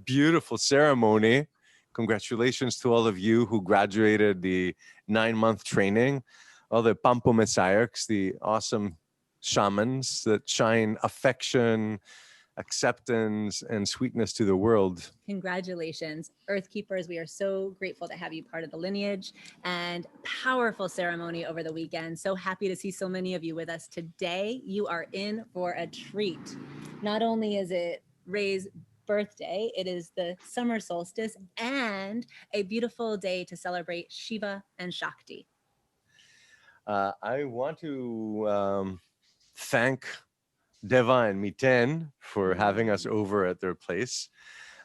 beautiful ceremony. Congratulations to all of you who graduated the 9-month training, all the Pampo Messiarchs, the awesome shamans that shine affection, acceptance, and sweetness to the world. Congratulations, Earth Keepers. We are so grateful to have you part of the lineage, and powerful ceremony over the weekend. So happy to see so many of you with us today. You are in for a treat. Not only is it Ray's birthday, it is the summer solstice and a beautiful day to celebrate Shiva and Shakti. I want to thank Deva and Miten for having us over at their place.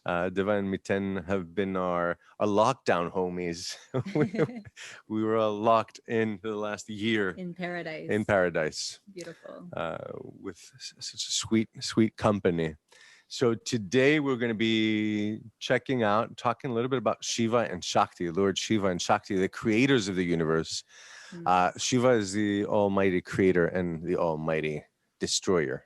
Deva and Miten have been our lockdown homies. we were all locked in the last year. In paradise. In paradise. Beautiful. With such a sweet company. So today we're going to be talking a little bit about Shiva and Shakti, Lord Shiva and Shakti, the creators of the universe. Shiva is the almighty creator and the almighty destroyer.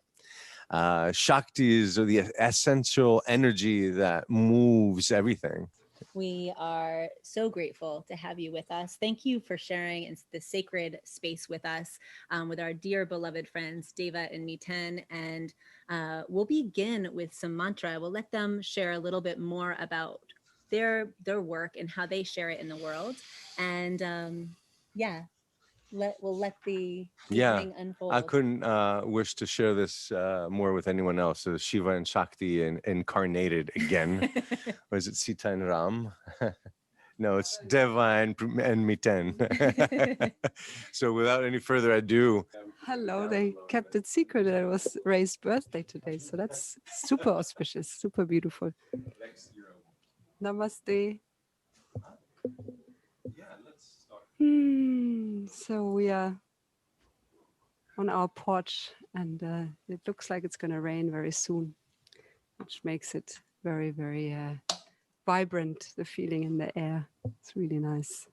Shakti is the essential energy that moves everything. We are so grateful to have you with us. Thank you for sharing the sacred space with us, with our dear beloved friends, Deva and Miten. And we'll begin with some mantra. We'll let them share a little bit more about their work and how they share it in the world. And we'll let the evening unfold. I couldn't wish to share this more with anyone else. So Shiva and Shakti incarnated again. Was it Sita and Ram? No, it's Deva and Miten. So without any further ado. Hello, they kept it secret that it was Ray's birthday today. So that's super auspicious, super beautiful. Namaste. So we are on our porch, and it looks like it's going to rain very soon, which makes it very, very vibrant, the feeling in the air. It's really nice.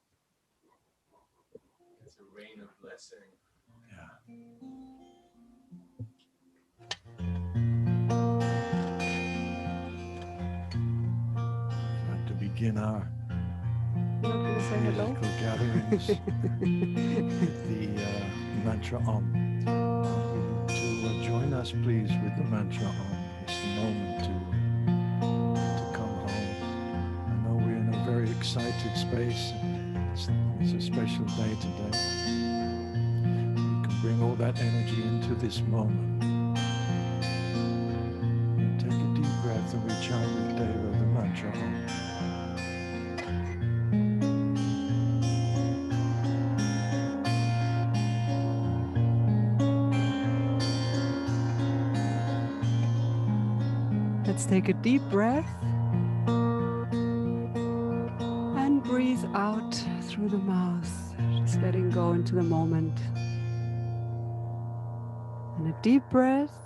It's a rain of blessing. We'd like to begin our musical gatherings with the mantra Om. To join us, please, with the mantra Om. It's the moment to come home. I know we're in a very excited space. It's a special day today. We can bring all that energy into this moment. And take a deep breath and we chant with Deva the mantra Om. Let's take a deep breath and breathe out through the mouth, just letting go into the moment. And a deep breath.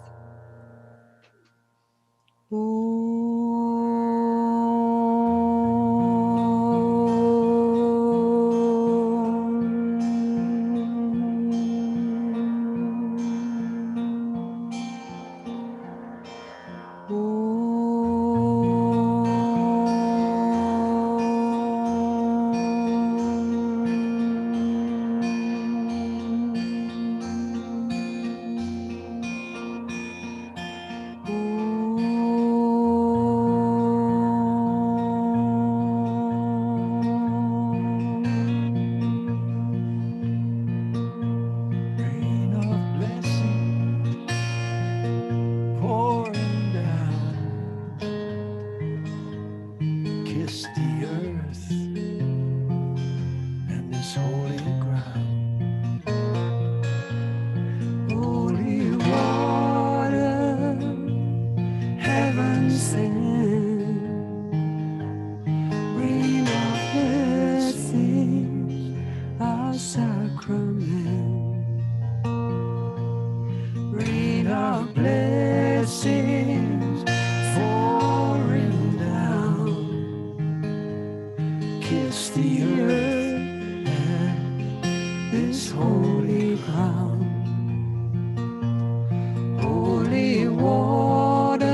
Holy water,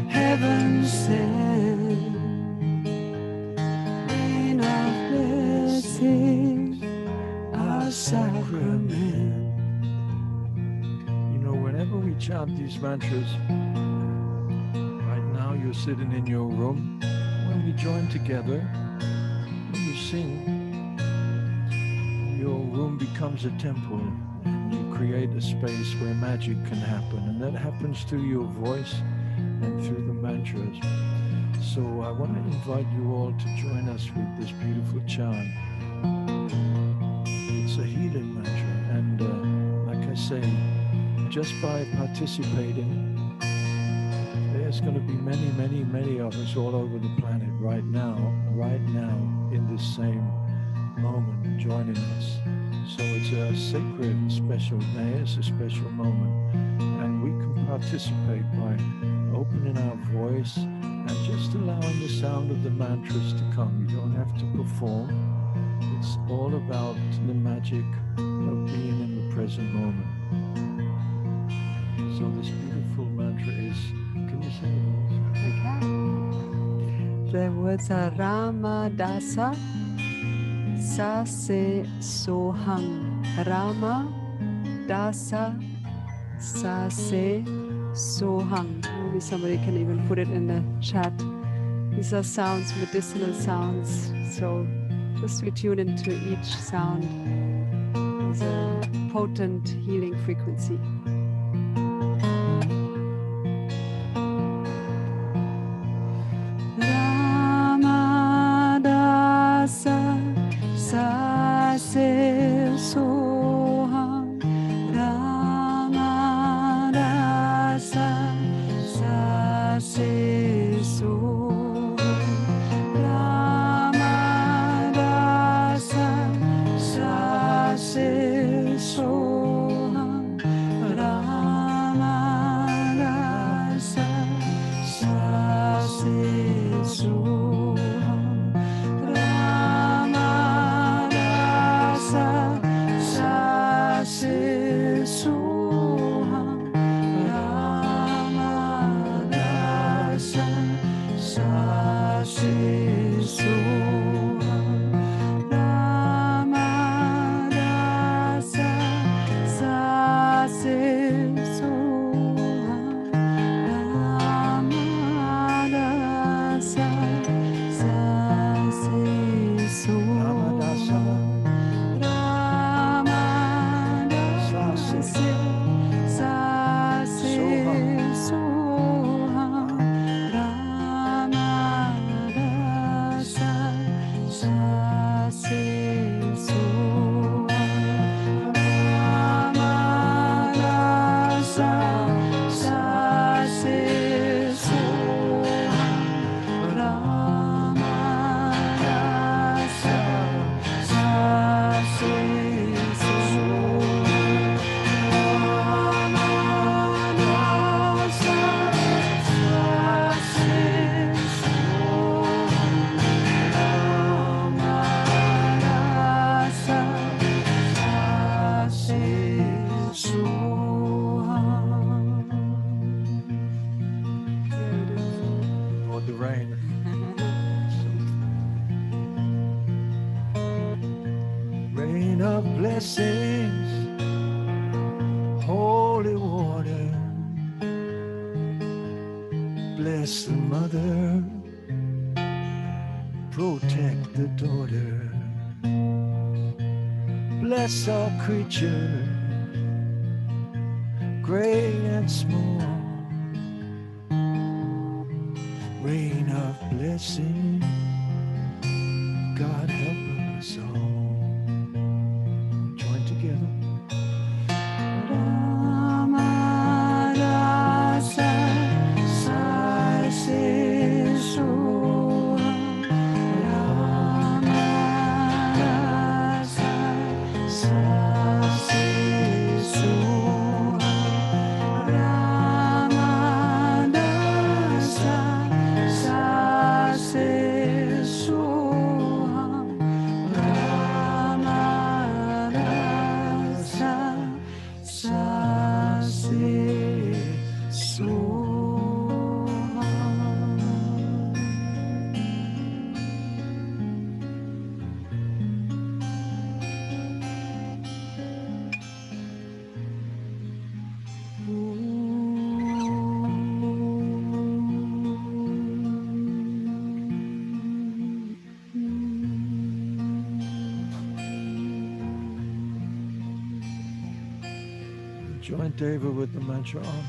heaven sacrament. You know, whenever we chant these mantras, right now you're sitting in your room. When we join together, when you sing, your room becomes a temple, and you create a space where magic can happen, and that happens through your voice and through the mantras. So I want to invite you all to join us with this beautiful chant. It's a healing mantra, and like I say, just by participating, there's going to be many, many, many of us all over the planet right now, in this same moment, joining us. So it's a sacred, special day, it's a special moment, and we can participate by opening our voice and just allowing the sound of the mantras to come. You don't have to perform. It's all about the magic of being in the present moment. So this beautiful mantra is, can you say the words? Okay. The words are Rama Dasa Sase Soham. Rama Dasa Sase Soham. Maybe somebody can even put it in the chat. These are sounds, medicinal sounds. So just we tune into each sound. It's a potent healing frequency. Ramadasa Sase Soham. Ramadasa Sase Soham. Ramadasa Sase Soham. Ramadasa Sase Soham. Ramadasa Sase Soham. Ramadasa Sase Soham. Ramadasa Sase Soham. Ramadasa Sase Soham. Ramadasa Sase Soham. Ramadasa Sase Soham. Ramadasa Sase Soham. Ramadasa Sase Lord, the rain. Rain of blessings, holy water, bless the mother, protect the daughter, bless all creatures, great and small. Rain of blessing, God help us all. Join together. Ramadasa Sase Soham. Ramadasa Sase Soham. Ramadasa Sase Soham. Ramadasa Join Deva with the mantra Om.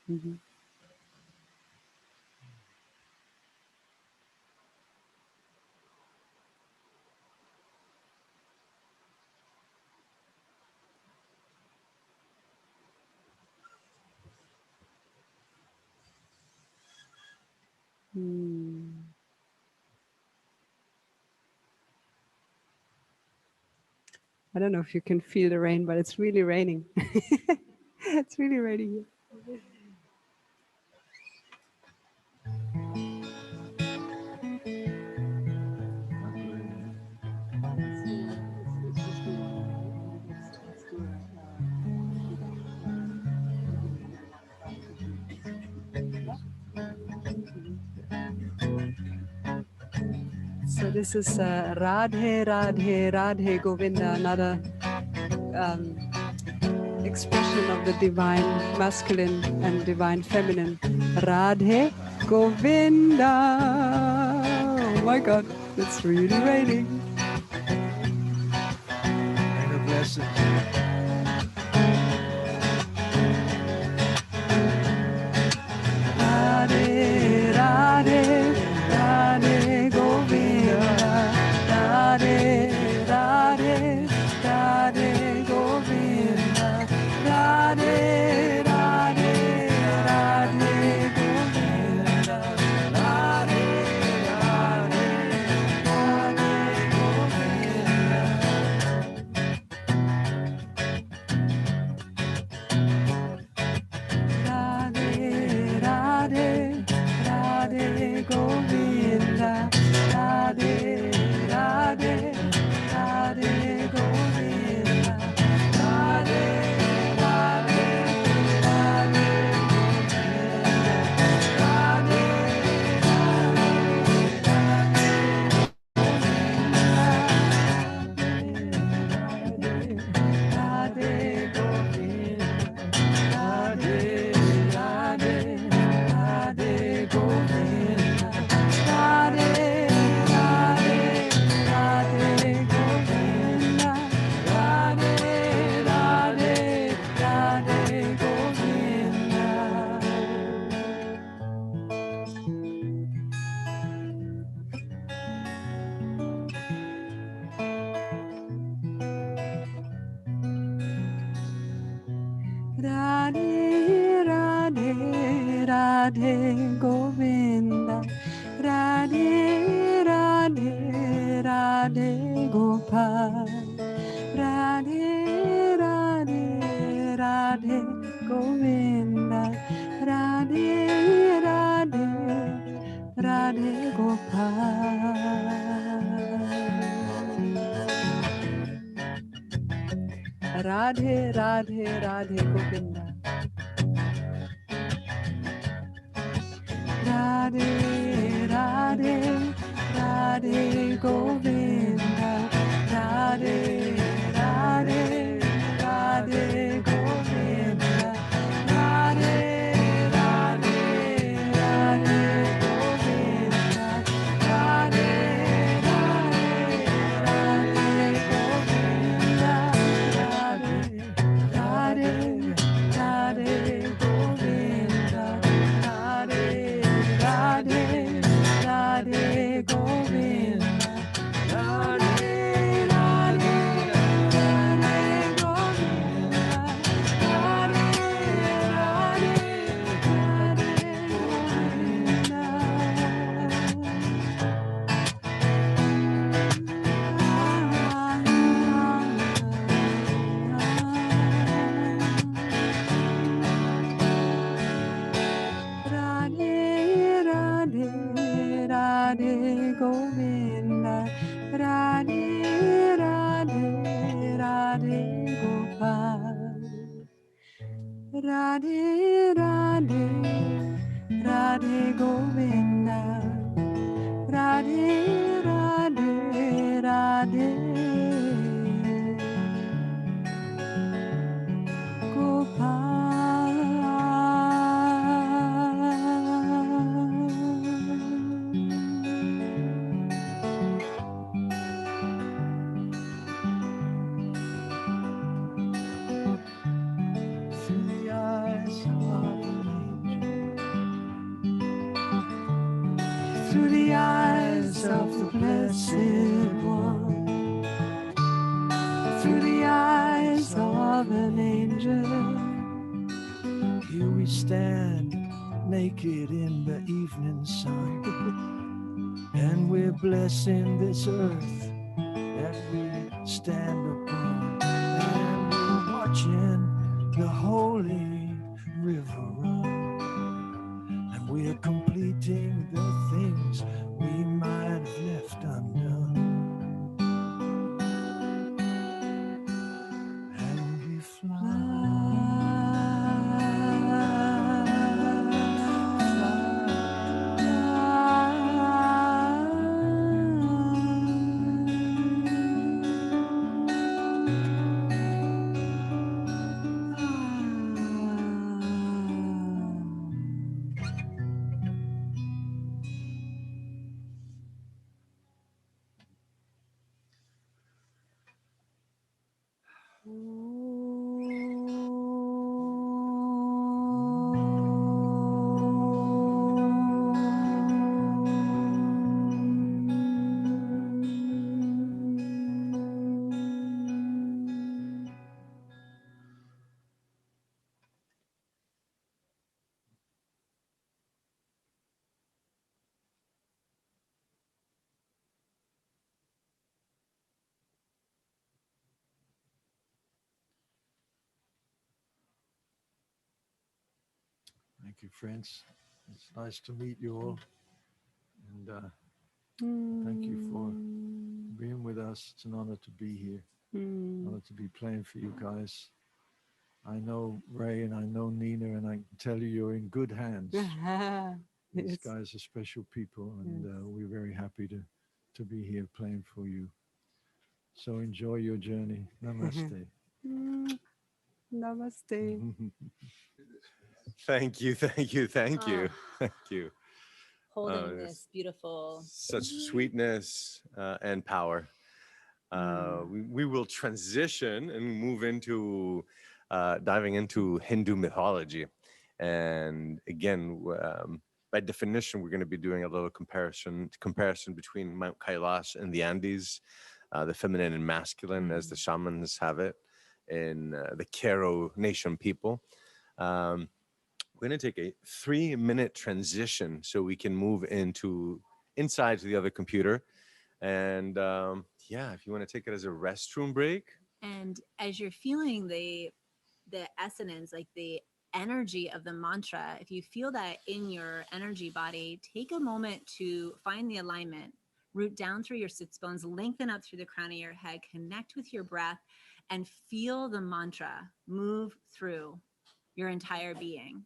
Mhm. I don't know if you can feel the rain, but it's really raining. It's really raining here. So this is Radhe, Radhe, Radhe Govinda, another expression of the divine masculine and divine feminine. Radhe Govinda. Oh my God, it's really raining. Rain of blessings. Radhe, Radhe, Radhe Govinda. Radhe, Radhe, Radhe Govinda. Radhe, Radhe, Radhe Govinda. Radhe, Radhe, Radhe Govinda. Radhe, Radhe, Radhe Govinda. Radhe, Radhe, Radhe Govinda. Radhe, Radhe, Radhe Radhe, Radhe, Radhe Govinda. Radhe, Radhe, Radhe Gopal. Radhe, Radhe, Radhe Govinda. Radhe, Radhe, Radhe Gopal. Radhe, Radhe, Radhe Govinda. Radhe, Radhe, Radhe Govinda. Radhe, Radhe, Radhe Govinda. Radhe, Radhe, Radhe Govinda. Radhe, Radhe, Radhe Govinda. Radhe, Radhe, Radhe Govinda. Radhe, Radhe, Radhe Govinda. Radhe, Radhe, Govinda. Radhe, Radhe, Radhe Gopal. Radhe, Radhe, Radhe Govinda. Radhe, Radhe, Radhe. of the Blessed One, through the eyes of an angel. Here we stand, naked in the evening sun, and we're blessing this earth that we stand upon, and we're watching the holy river run, and we're completing the things we might have left undone, and we fly. Thank you, friends. It's nice to meet you all. And thank you for being with us. It's an honor to be here. Honor to be playing for you guys. I know Ray and I know Nina, and I can tell you you're in good hands. These guys are special people, and we're very happy to be here playing for you. So enjoy your journey. Namaste. Namaste. Thank you, thank you, thank you, thank you. Holding this beautiful, Such sweetness and power. We will transition and move into diving into Hindu mythology. And again, by definition, we're going to be doing a little comparison between Mount Kailash and the Andes, the feminine and masculine, as the shamans have it, in the Kero Nation people. We're going to take a 3-minute transition so we can move inside to the other computer. And yeah, if you want to take it as a restroom break. and as you're feeling the essence, like the energy of the mantra, if you feel that in your energy body, take a moment to find the alignment, root down through your sits bones, lengthen up through the crown of your head, connect with your breath, and feel the mantra move through your entire being.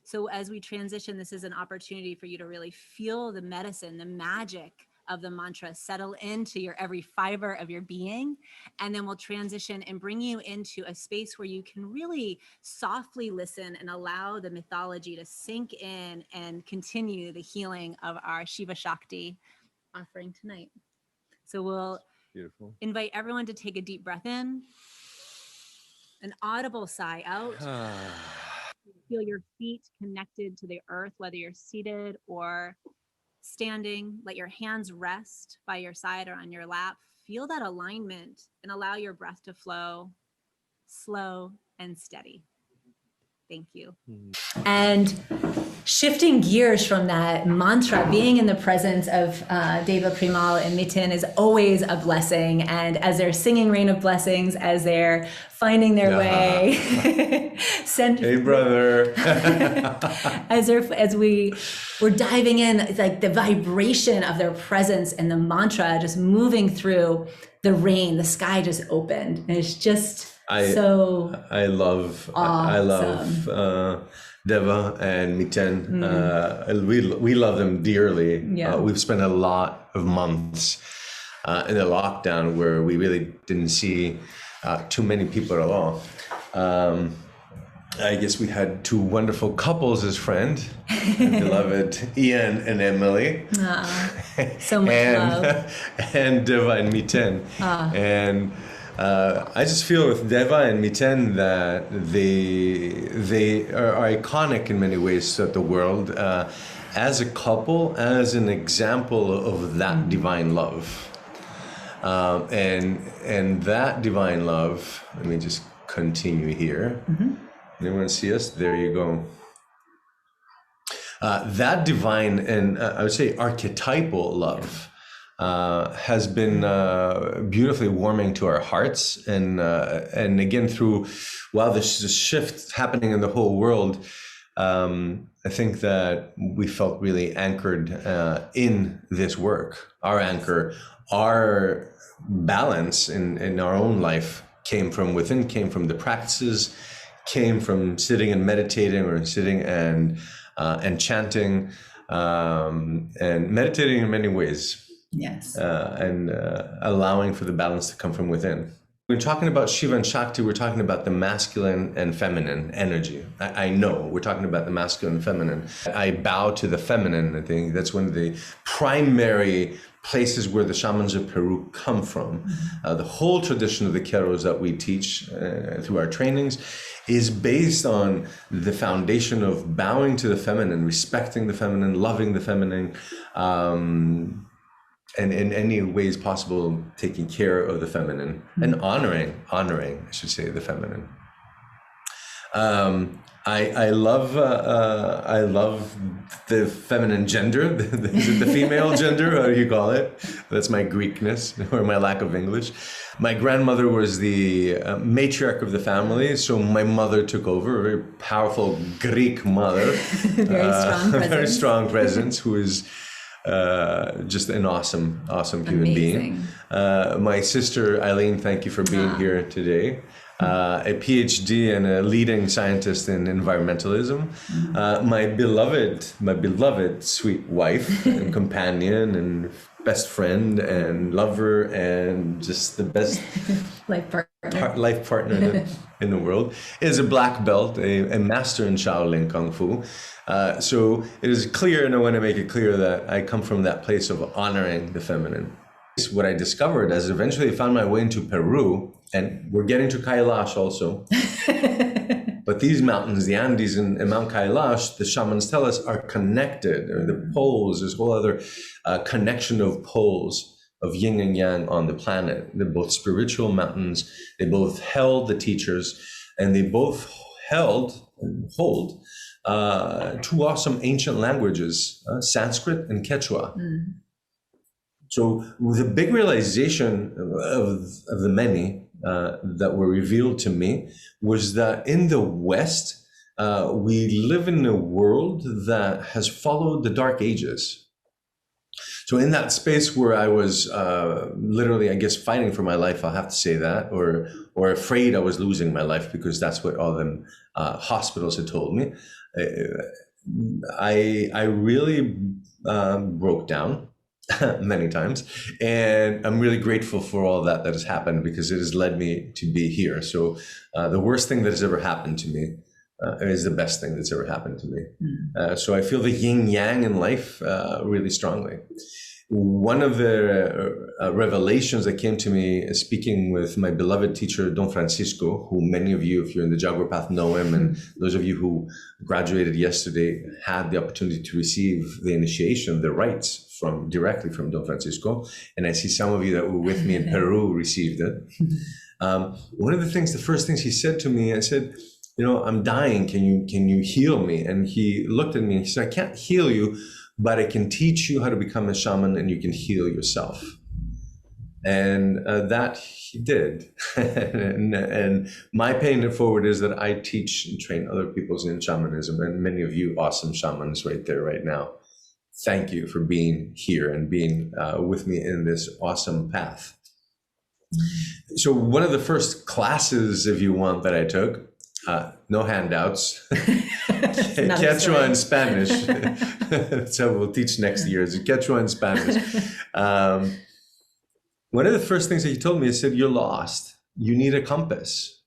So as we transition, this is an opportunity for you to really feel the medicine, the magic of the mantra settle into your every fiber of your being. And then we'll transition and bring you into a space where you can really softly listen and allow the mythology to sink in and continue the healing of our Shiva Shakti offering tonight. So we'll invite everyone to take a deep breath in, an audible sigh out. Feel your feet connected to the earth, whether you're seated or standing. Let your hands rest by your side or on your lap. Feel that alignment and allow your breath to flow slow and steady. Thank you. And shifting gears from that mantra, being in the presence of Deva Premal and Miten is always a blessing. And as they're singing Rain of Blessings, as they're finding their way, hey, brother. as we're diving in, it's like the vibration of their presence and the mantra just moving through the rain, the sky just opened. And it's just I love Deva and Miten. We love them dearly. Yeah. We've spent a lot of months in the lockdown where we really didn't see too many people at all. I guess we had two wonderful couples as friends, beloved Ian and Emily. So much love. And Deva and Miten. And I just feel with Deva and Miten that they are iconic in many ways throughout the world as a couple, as an example of that divine love. And that divine love, let me just continue here. Anyone see us? There you go. That divine and I would say archetypal love has been beautifully warming to our hearts, and again through there's a shift happening in the whole world. I think that we felt really anchored in this work. Our anchor, our balance in our own life came from within, came from the practices, came from sitting and meditating, or sitting and chanting, and meditating in many ways. Yes. And allowing for the balance to come from within. When talking about Shiva and Shakti, we're talking about the masculine and feminine energy. I know we're talking about the masculine and feminine. I bow to the feminine. I think that's one of the primary places where the shamans of Peru come from. The whole tradition of the Keros that we teach through our trainings is based on the foundation of bowing to the feminine, respecting the feminine, loving the feminine, and in any ways possible, taking care of the feminine and honoring, I should say, the feminine. I love the feminine gender, the female gender, how do you call it? That's my Greekness or my lack of English. My grandmother was the matriarch of the family, so my mother took over, a very powerful Greek mother. Very strong presence. Very strong presence, who is just an awesome human being. My sister Eileen, thank you for being here today. A PhD and a leading scientist in environmentalism. My beloved sweet wife and companion and best friend and lover and just the best life partner in the world, is a black belt, a master in Shaolin Kung Fu. So it is clear, and I want to make it clear that I come from that place of honoring the feminine. What I discovered as eventually I found my way into Peru, and we're getting to Kailash also. But these mountains, the Andes and Mount Kailash, the shamans tell us, are connected. The poles, this whole other connection of poles, of yin and yang on the planet. They're both spiritual mountains. They both held the teachers, and they both held and hold two awesome ancient languages, Sanskrit and Quechua. So the big realization of the many that were revealed to me was that in the West, we live in a world that has followed the Dark Ages. So in that space where I was literally, I guess, fighting for my life, I'll have to say that, or afraid I was losing my life, because that's what all them hospitals had told me. I really broke down many times, and I'm really grateful for all that has happened, because it has led me to be here. So the worst thing that has ever happened to me is the best thing that's ever happened to me. So I feel the yin yang in life really strongly. One of the revelations that came to me speaking with my beloved teacher, Don Francisco, who many of you, if you're in the Jaguar Path, know him, and those of you who graduated yesterday had the opportunity to receive the initiation, the rites directly from Don Francisco. And I see some of you that were with me in Peru received it. One of the first things he said to me, I said, I'm dying, can you heal me? And he looked at me and he said, I can't heal you, but I can teach you how to become a shaman, and you can heal yourself. And that he did. and my paying it forward is that I teach and train other people in shamanism, and many of you awesome shamans right there, right now. Thank you for being here and being with me in this awesome path. So one of the first classes, if you want, that I took, no handouts, Quechua and Spanish. So we'll teach next year is Quechua and Spanish. One of the first things that he told me, he said, you're lost. You need a compass.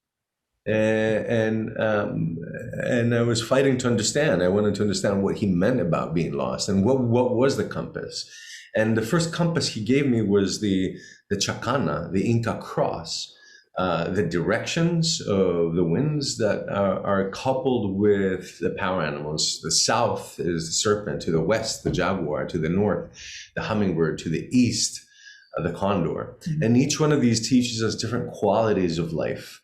And I was fighting to understand. I wanted to understand what he meant about being lost, and what was the compass. And the first compass he gave me was the chacana, the Inca cross. the directions of the winds that are coupled with the power animals. The south is the serpent, to the west, the jaguar, to the north, the hummingbird, to the east, the condor. And each one of these teaches us different qualities of life.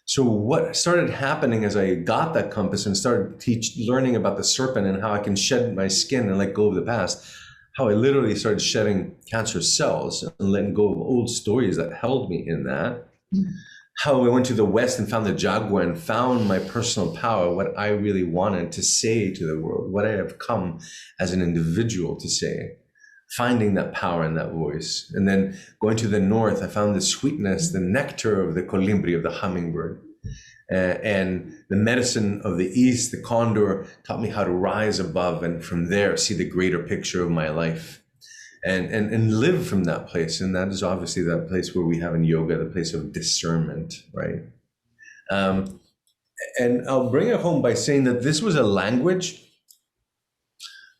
So what started happening as I got that compass and started learning about the serpent and how I can shed my skin and let go of the past, how I literally started shedding cancer cells and letting go of old stories that held me in that. How I went to the West and found the jaguar and found my personal power, what I really wanted to say to the world, what I have come as an individual to say, finding that power and that voice. And then going to the North, I found the sweetness, the nectar of the colibri, of the hummingbird. And the medicine of the East, the condor, taught me how to rise above and from there see the greater picture of my life. And live from that place. And that is obviously that place where we have in yoga, the place of discernment, right? And I'll bring it home by saying that this was a language,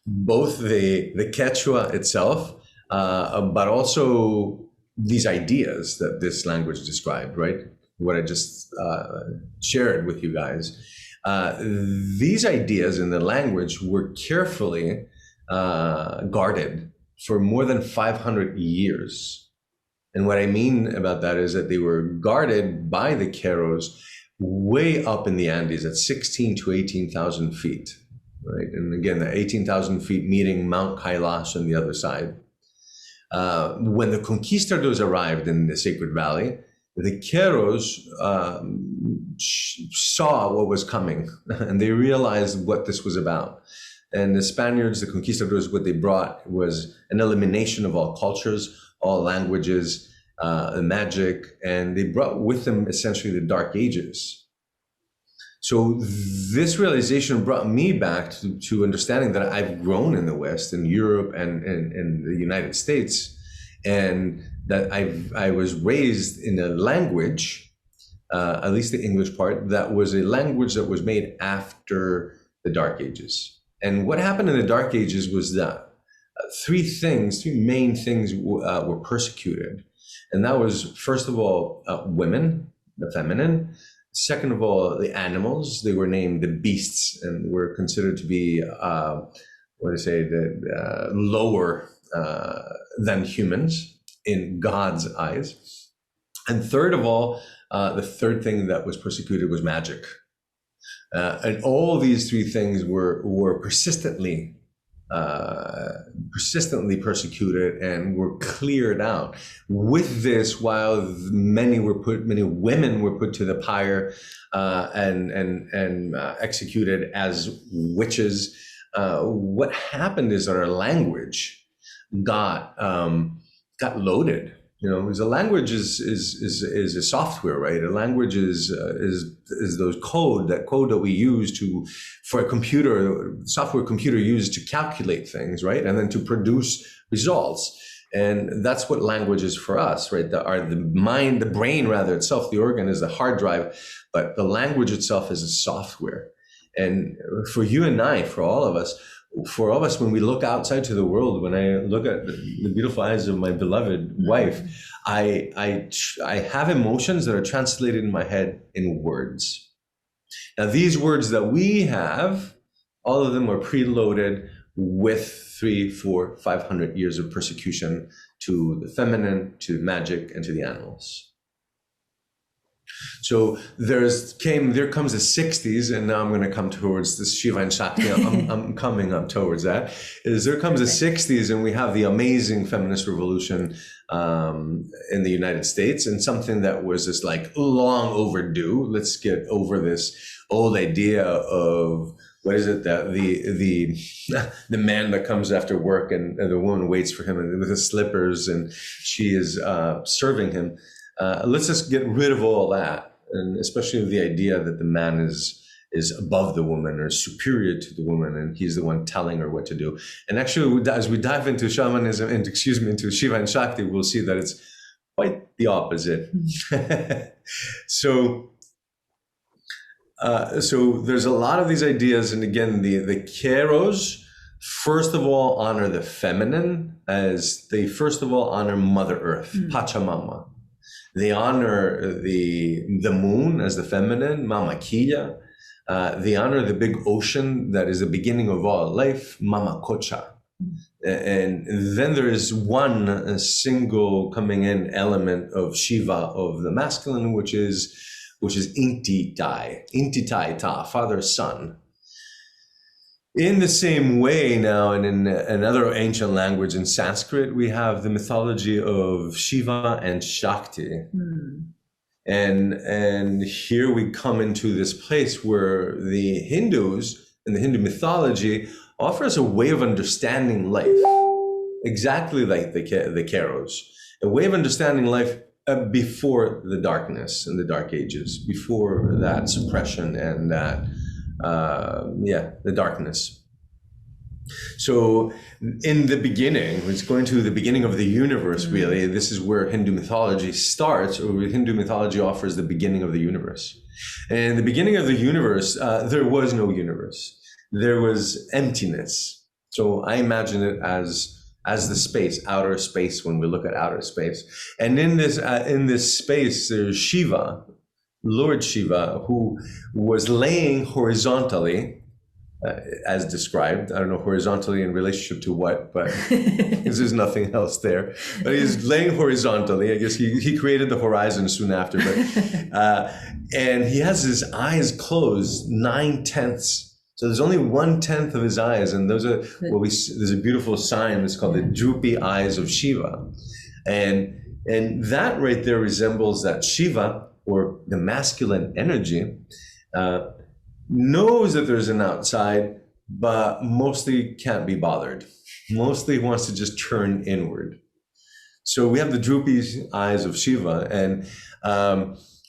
both the Quechua itself, but also these ideas that this language described, right? What I just shared with you guys. These ideas in the language were carefully guarded for more than 500 years. And what I mean about that is that they were guarded by the Queros way up in the Andes at 16 to 18,000 feet, right? And again, the 18,000 feet meeting Mount Kailash on the other side. When the conquistadors arrived in the Sacred Valley, the Queros saw what was coming and they realized what this was about. And the Spaniards, the conquistadors, what they brought was an elimination of all cultures, all languages, magic, and they brought with them essentially the Dark Ages. So this realization brought me back to understanding that I've grown in the West, in Europe and the United States, and that I was raised in a language, at least the English part, that was a language that was made after the Dark Ages. And what happened in the Dark Ages was that three main things were persecuted. And that was, first of all, women, the feminine. Second of all, the animals. They were named the beasts and were considered to be, lower than humans in God's eyes. And third of all, the third thing that was persecuted was magic. And all these three things were persistently persecuted and were cleared out. With this, while many women were put to the pyre and executed as witches, what happened is that our language got loaded. You know, because a language is a software, right? A language is those code that we use for a computer, software computer used to calculate things, right? And then to produce results. And that's what language is for us, right? The brain rather itself, the organ is the hard drive, but the language itself is a software. And for you and I, for all of us, when we look outside to the world, when I look at the beautiful eyes of my beloved wife, I have emotions that are translated in my head in words. Now, these words that we have, all of them are preloaded with 300, 400, 500 years of persecution to the feminine, to magic, and to the animals. So there comes the 60s, and now I'm going to come towards this Shiva and Shakti. I'm coming up towards that. There comes the 60s, and we have the amazing feminist revolution in the United States, and something that was just like long overdue. Let's get over this old idea of what is it that the man that comes after work and the woman waits for him with his slippers, and she is serving him. Let's just get rid of all that, and especially the idea that the man is above the woman or superior to the woman, and he's the one telling her what to do. And actually, as we dive into shamanism, into Shiva and Shakti, we'll see that it's quite the opposite. So there's a lot of these ideas, and again, the Queros first of all honor the feminine, as they first of all honor Mother Earth, Pachamama. They honor the moon as the feminine, Mama Kia. They honor the big ocean that is the beginning of all life, Mama Kocha. And then there is one single coming in element of Shiva, of the masculine, which is Inti Tai Ta, father son. In the same way now, and in another ancient language, in Sanskrit, we have the mythology of Shiva and Shakti. And here we come into this place where the Hindus, in the Hindu mythology, offers a way of understanding life, exactly like the Keros, a way of understanding life before the darkness and the dark ages, before that suppression and that, the darkness. So in the beginning, it's going to the beginning of the universe, really. This is where Hindu mythology starts, or Hindu mythology offers the beginning of the universe. And in the beginning of the universe, there was no universe. There was emptiness. So I imagine it as the space, outer space, when we look at outer space. And in this space, there's Shiva, Lord Shiva, who was laying horizontally, as described. I don't know horizontally in relationship to what, but because there's nothing else there. But he's laying horizontally. I guess he created the horizon soon after. But and he has his eyes closed 9/10. So there's only 1/10 of his eyes, and those are there's a beautiful sign. It's called the droopy eyes of Shiva, and that right there resembles that Shiva, or the masculine energy, knows that there's an outside, but mostly can't be bothered. Mostly wants to just turn inward. So we have the droopy eyes of Shiva, and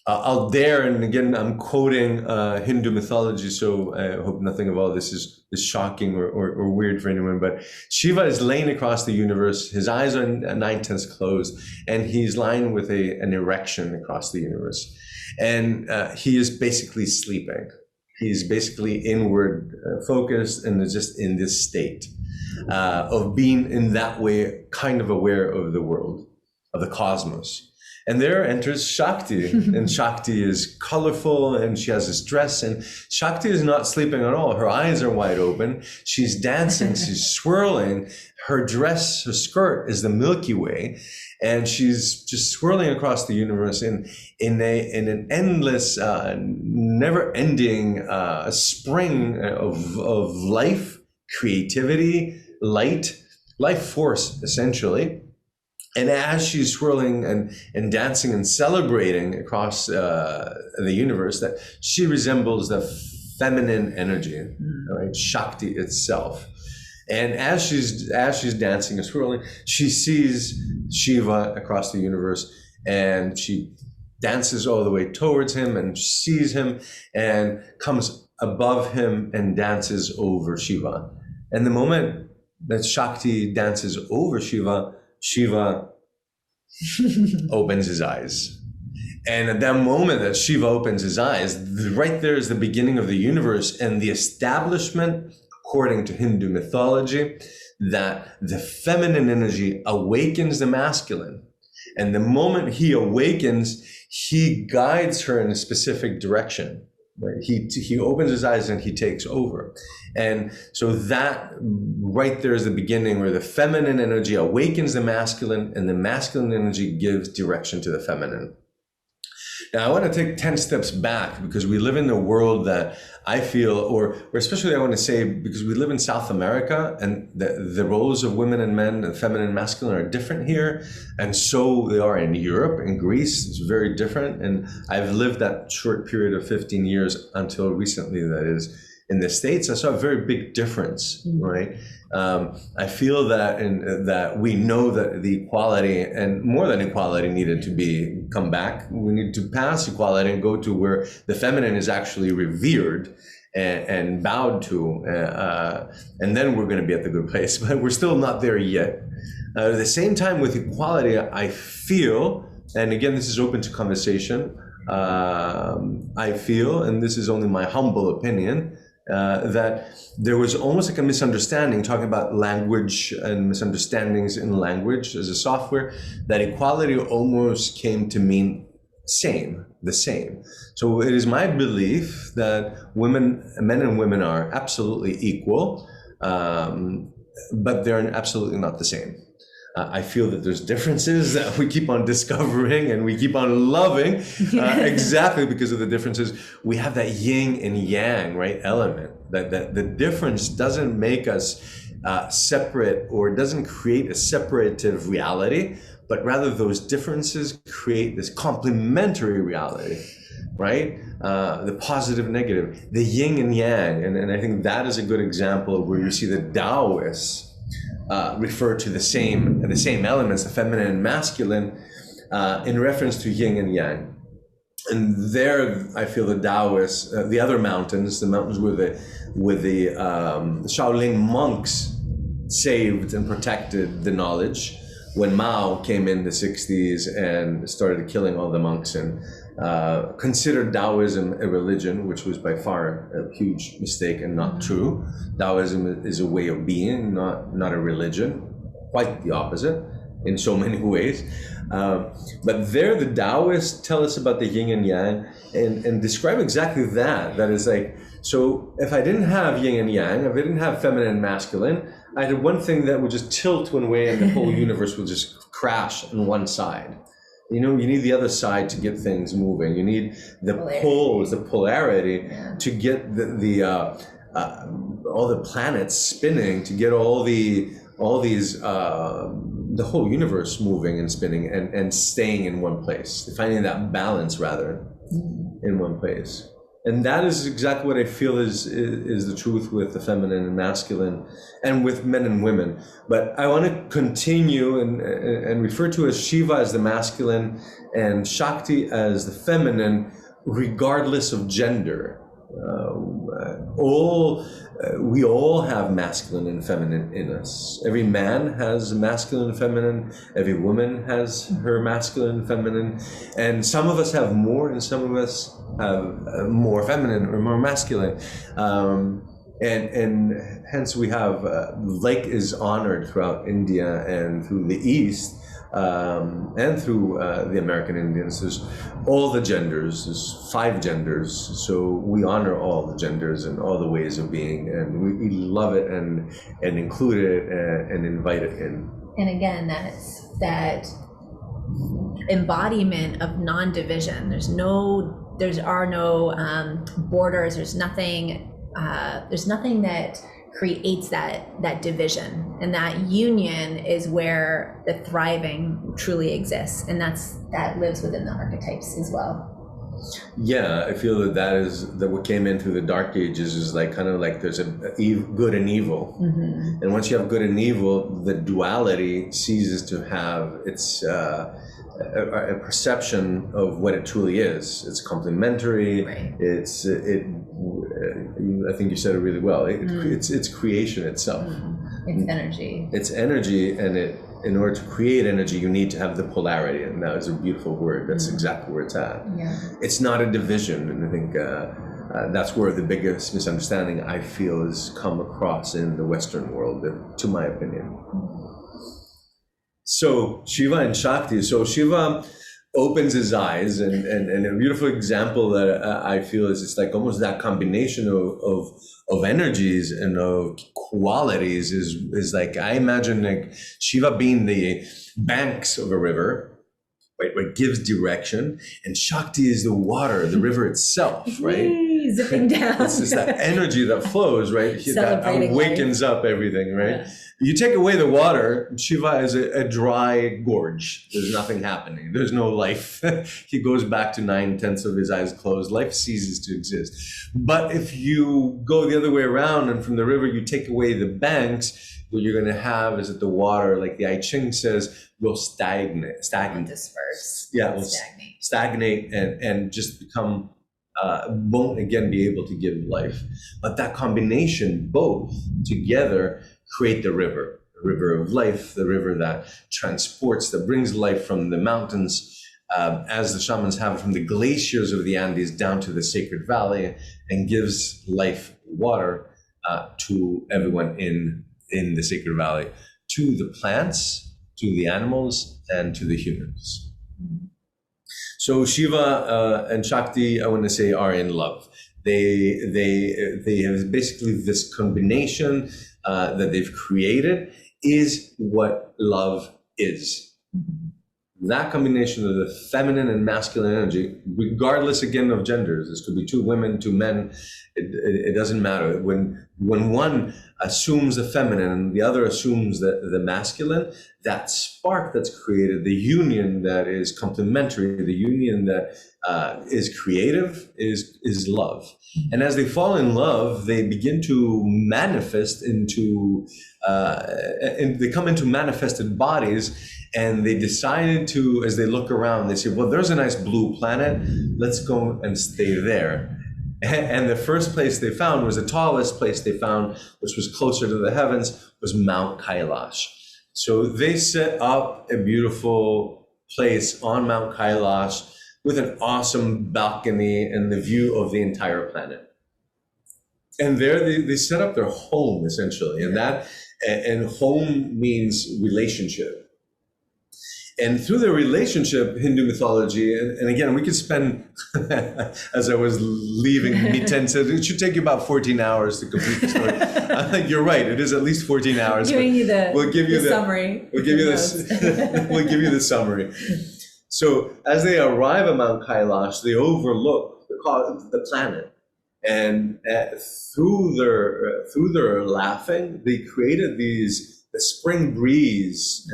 I'll dare, and again, I'm quoting Hindu mythology, so I hope nothing of all this is shocking or weird for anyone, but Shiva is laying across the universe. His eyes are 9/10 closed, and he's lying with an erection across the universe. And he is basically sleeping. He's basically inward focused and is just in this state of being in that way kind of aware of the world, of the cosmos. And there enters Shakti, and Shakti is colorful, and she has this dress, and Shakti is not sleeping at all. Her eyes are wide open. She's dancing, she's swirling. Her dress, her skirt is the Milky Way, and she's just swirling across the universe in an endless, never-ending spring of life, creativity, life force, essentially. And as she's swirling and dancing and celebrating across the universe, that she resembles the feminine energy, right? Shakti itself. And as she's dancing and swirling, she sees Shiva across the universe, and she dances all the way towards him and sees him and comes above him and dances over Shiva. And the moment that Shakti dances over Shiva, Shiva opens his eyes. And at that moment that Shiva opens his eyes, right there is the beginning of the universe and the establishment, according to Hindu mythology, that the feminine energy awakens the masculine. And the moment he awakens, he guides her in a specific direction. Right? He opens his eyes and he takes over. And so that right there is the beginning where the feminine energy awakens the masculine, and the masculine energy gives direction to the feminine. Now, I want to take 10 steps back, because we live in a world that I feel, or especially I want to say, because we live in South America, and the roles of women and men, and feminine and masculine, are different here. And so they are in Europe, in Greece. It's very different. And I've lived that short period of 15 years until recently, that is, in the States. I saw a very big difference, right? I feel that we know that the equality, and more than equality, needed to come back. We need to pass equality and go to where the feminine is actually revered and bowed to, and then we're going to be at the good place. But we're still not there yet. At the same time, with equality, I feel, and again, this is open to conversation, I feel, and this is only my humble opinion, that there was almost like a misunderstanding, talking about language and misunderstandings in language as a software, that equality almost came to mean the same. So it is my belief that men and women are absolutely equal, but they're absolutely not the same. I feel that there's differences that we keep on discovering and we keep on loving, exactly because of the differences. We have that yin and yang, right, element. That the difference doesn't make us separate, or doesn't create a separative reality, but rather those differences create this complementary reality, right? The positive, negative, the yin and yang. And I think that is a good example of where you see the Taoists refer to the same elements, the feminine and masculine, in reference to yin and yang. And there, I feel the Taoists, the other mountains, the mountains where the Shaolin monks saved and protected the knowledge when Mao came in the 60s and started killing all the monks and considered Taoism a religion, which was by far a huge mistake and not true. Taoism is a way of being, not a religion, quite the opposite in so many ways. But there, the Taoists tell us about the yin and yang and describe exactly that. That is like, so if I didn't have yin and yang, if I didn't have feminine and masculine, I had one thing that would just tilt one way and the whole universe would just crash on one side. You know, you need the other side to get things moving. You need the poles, the polarity, to get all the planets spinning, to get all these the whole universe moving and spinning and staying in one place, finding that balance rather in one place. And that is exactly what I feel is the truth with the feminine and masculine, and with men and women. But I want to continue and refer to as Shiva as the masculine and Shakti as the feminine, regardless of gender. We all have masculine and feminine in us. Every man has masculine and feminine. Every woman has her masculine and feminine. And some of us have more, and some of us have more feminine or more masculine. And hence we have, like is honored throughout India and through the East, and through the American Indians. There's all the genders, there's 5 genders, so we honor all the genders and all the ways of being, and we love it and include it and invite it in. And again, that's that embodiment of non-division. There are no borders. There's nothing that creates that division, and that union is where the thriving truly exists, and that lives within the archetypes as well. Yeah, I feel that what came in through the Dark Ages is like kind of like there's a good and evil, and once you have good and evil, the duality ceases to have its a perception of what it truly is. It's complementary. Right. I think you said it really well. It's creation itself. It's energy. It's energy, and in order to create energy, you need to have the polarity, and that is a beautiful word. That's exactly where it's at. Yeah. It's not a division, and I think that's where the biggest misunderstanding I feel has come across in the Western world, to my opinion. So Shiva and Shakti. So Shiva opens his eyes, and a beautiful example that I feel is it's like almost that combination of energies and of qualities is like, I imagine like Shiva being the banks of a river, right, where it gives direction, and Shakti is the water, the river itself, right? Zipping down. It's just that energy that flows, right? That awakens up everything, right? Yeah. You take away the water, Shiva is a dry gorge. There's nothing happening. There's no life. He goes back to 9/10 of his eyes closed. Life ceases to exist. But if you go the other way around, and from the river you take away the banks, what you're going to have is that the water, like the I Ching says, will stagnate. Disperse. Yeah, will stagnate and just become, won't again be able to give life. But that combination, both together, create the river of life, the river that transports, that brings life from the mountains, as the shamans have, from the glaciers of the Andes down to the sacred valley, and gives life water to everyone in the Sacred Valley, to the plants, to the animals, and to the humans. So Shiva and Shakti, I want to say, are in love. They have basically this combination that they've created is what love is. That combination of the feminine and masculine energy, regardless again of genders, this could be two women, two men, it doesn't matter. When one assumes the feminine and the other assumes the masculine, that spark that's created, the union that is complementary, the union that is creative, is love. And as they fall in love, they begin to manifest into, and they come into manifested bodies. And they decided to, as they look around, they say, well, there's a nice blue planet. Let's go and stay there. And the first place they found was the tallest place they found, which was closer to the heavens, was Mount Kailash. So they set up a beautiful place on Mount Kailash with an awesome balcony and the view of the entire planet. And there they set up their home, essentially. And home means relationship. And through their relationship, Hindu mythology, and again, we could spend, as I was leaving, Miten said, it should take you about 14 hours to complete the story. I think you're right, it is at least 14 hours. We'll give you the summary. We'll give you the summary. So as they arrive at Mount Kailash, they overlook the planet. And through their laughing, they created the spring breeze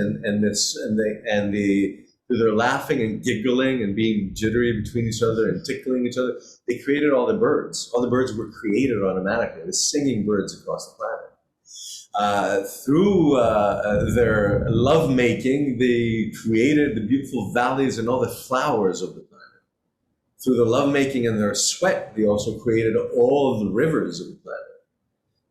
through their laughing and giggling and being jittery between each other and tickling each other, they created all the birds. All the birds were created automatically, the singing birds across the planet. Through their lovemaking, they created the beautiful valleys and all the flowers of the planet. Through the lovemaking and their sweat, they also created all of the rivers of the planet.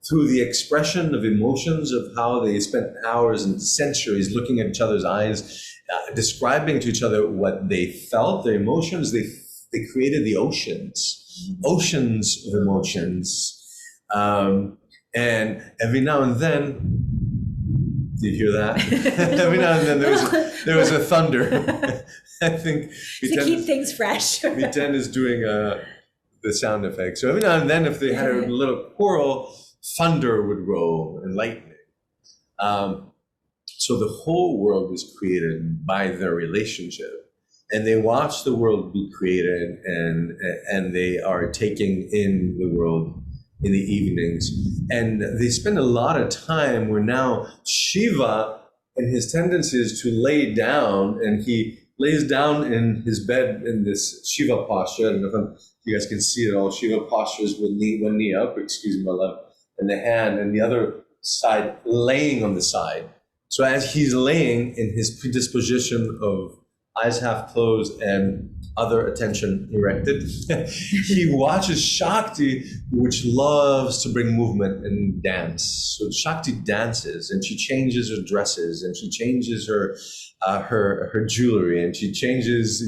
Through the expression of emotions, of how they spent hours and centuries looking at each other's eyes, describing to each other what they felt, their emotions, they created the oceans of emotions. And every now and then, did you hear that? Every now and then there was a thunder. I think to keep things fresh. Miten is doing the sound effect. So every now and then, if they had a little quarrel, thunder would roll and lightning. So the whole world was created by their relationship, and they watch the world be created, and they are taking in the world in the evenings, and they spend a lot of time where now Shiva, and his tendency is to lay down, and he lays down in his bed in this Shiva posture. I don't know if you guys can see it all. Shiva postures with one knee up, excuse me, my left, and the hand, and the other side laying on the side. So as he's laying in his predisposition of eyes half closed and other attention erected, he watches Shakti, which loves to bring movement and dance. So Shakti dances, and she changes her dresses, and she changes her jewelry, and she changes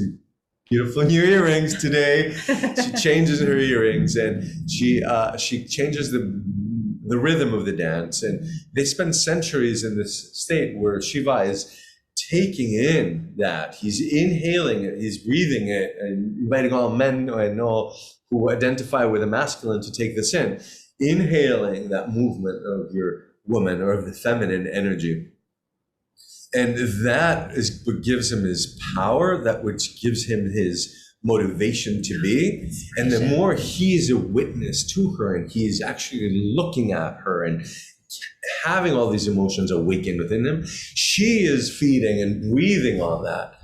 beautiful new earrings today. She changes her earrings, and she changes the rhythm of the dance. And they spend centuries in this state where Shiva is taking in that. He's inhaling it, he's breathing it, and inviting all men and all who identify with the masculine to take this in. Inhaling that movement of your woman or of the feminine energy. And that is what gives him his power, that which gives him his motivation to be. And the more he is a witness to her, and he's actually looking at her and having all these emotions awaken within him, she is feeding and breathing on that.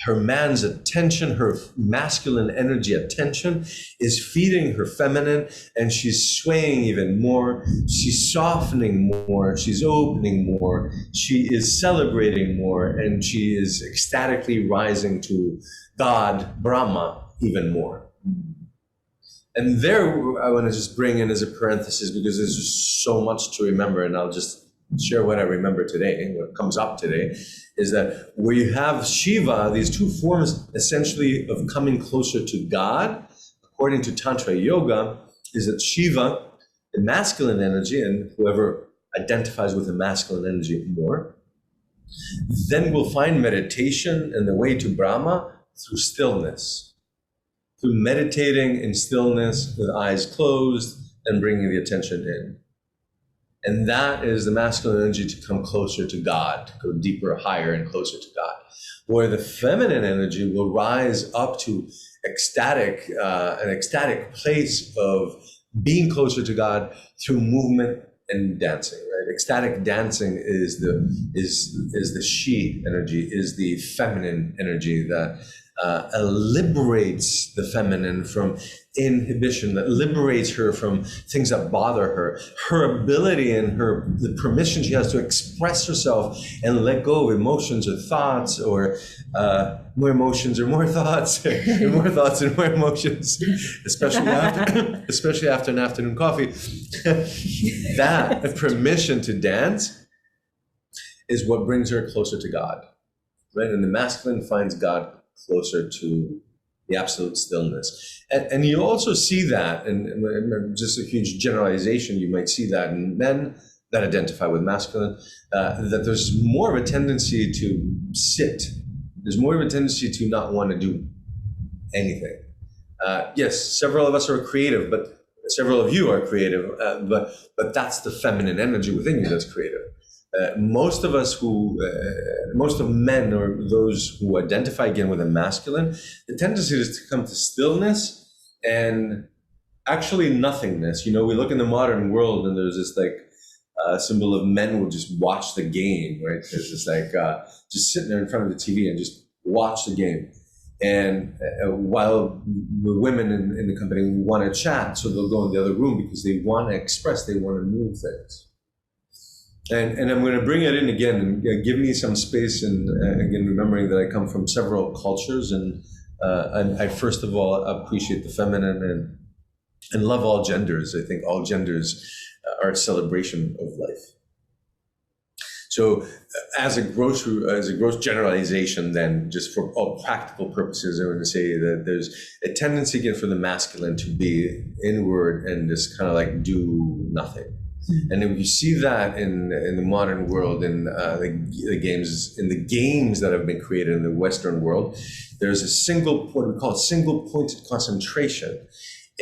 Her man's attention, her masculine energy attention is feeding her feminine, and she's swaying even more. She's softening more. She's opening more. She is celebrating more, and she is ecstatically rising to God, Brahma, even more. And there, I want to just bring in as a parenthesis, because there's just so much to remember, and I'll just share what I remember today, what comes up today, is that where you have Shiva, these two forms essentially of coming closer to God, according to Tantra Yoga, is that Shiva the masculine energy, and whoever identifies with the masculine energy more, then will find meditation and the way to Brahma through stillness, through meditating in stillness with eyes closed and bringing the attention in. And that is the masculine energy to come closer to God, to go deeper, higher, and closer to God. Where the feminine energy will rise up to an ecstatic place of being closer to God through movement and dancing. Right? Ecstatic dancing is the she energy, is the feminine energy that liberates the feminine from inhibition, that liberates her from things that bother her. Her ability and the permission she has to express herself and let go of emotions or thoughts, or more emotions or more thoughts, and more thoughts and more emotions, especially after an afternoon coffee. That permission to dance is what brings her closer to God, right? And the masculine finds God closer to the absolute stillness. And you also see that, and just a huge generalization, you might see that in men that identify with masculine, that there's more of a tendency to sit. There's more of a tendency to not want to do anything. Yes, several of us are creative, but several of you are creative, but that's the feminine energy within you that's creative. Most of men, or those who identify again with a masculine, the tendency is to come to stillness and actually nothingness. You know, we look in the modern world and there's this symbol of men who just watch the game, right? There's this just sitting there in front of the TV and just watch the game. And while the women in the company want to chat, so they'll go in the other room because they want to express, they want to move things. And I'm going to bring it in again and give me some space, and again, remembering that I come from several cultures, and I first of all appreciate the feminine and love all genders. I think all genders are a celebration of life. So as a gross generalization, then, just for all practical purposes, I'm going to say that there's a tendency again for the masculine to be inward and just kind of do nothing. And if you see that in the modern world, in the games that have been created in the Western world, there's what we call single pointed concentration.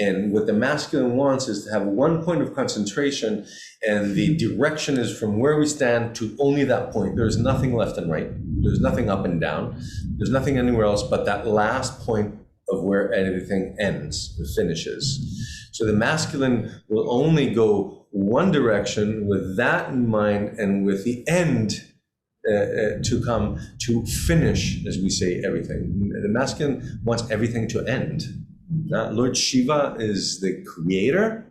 And what the masculine wants is to have one point of concentration, and the direction is from where we stand to only that point. There's nothing left and right. There's nothing up and down. There's nothing anywhere else but that last point of where everything ends, it finishes. So the masculine will only go one direction with that in mind, and with the end to come to finish, as we say, everything. The masculine wants everything to end. Lord Shiva is the creator.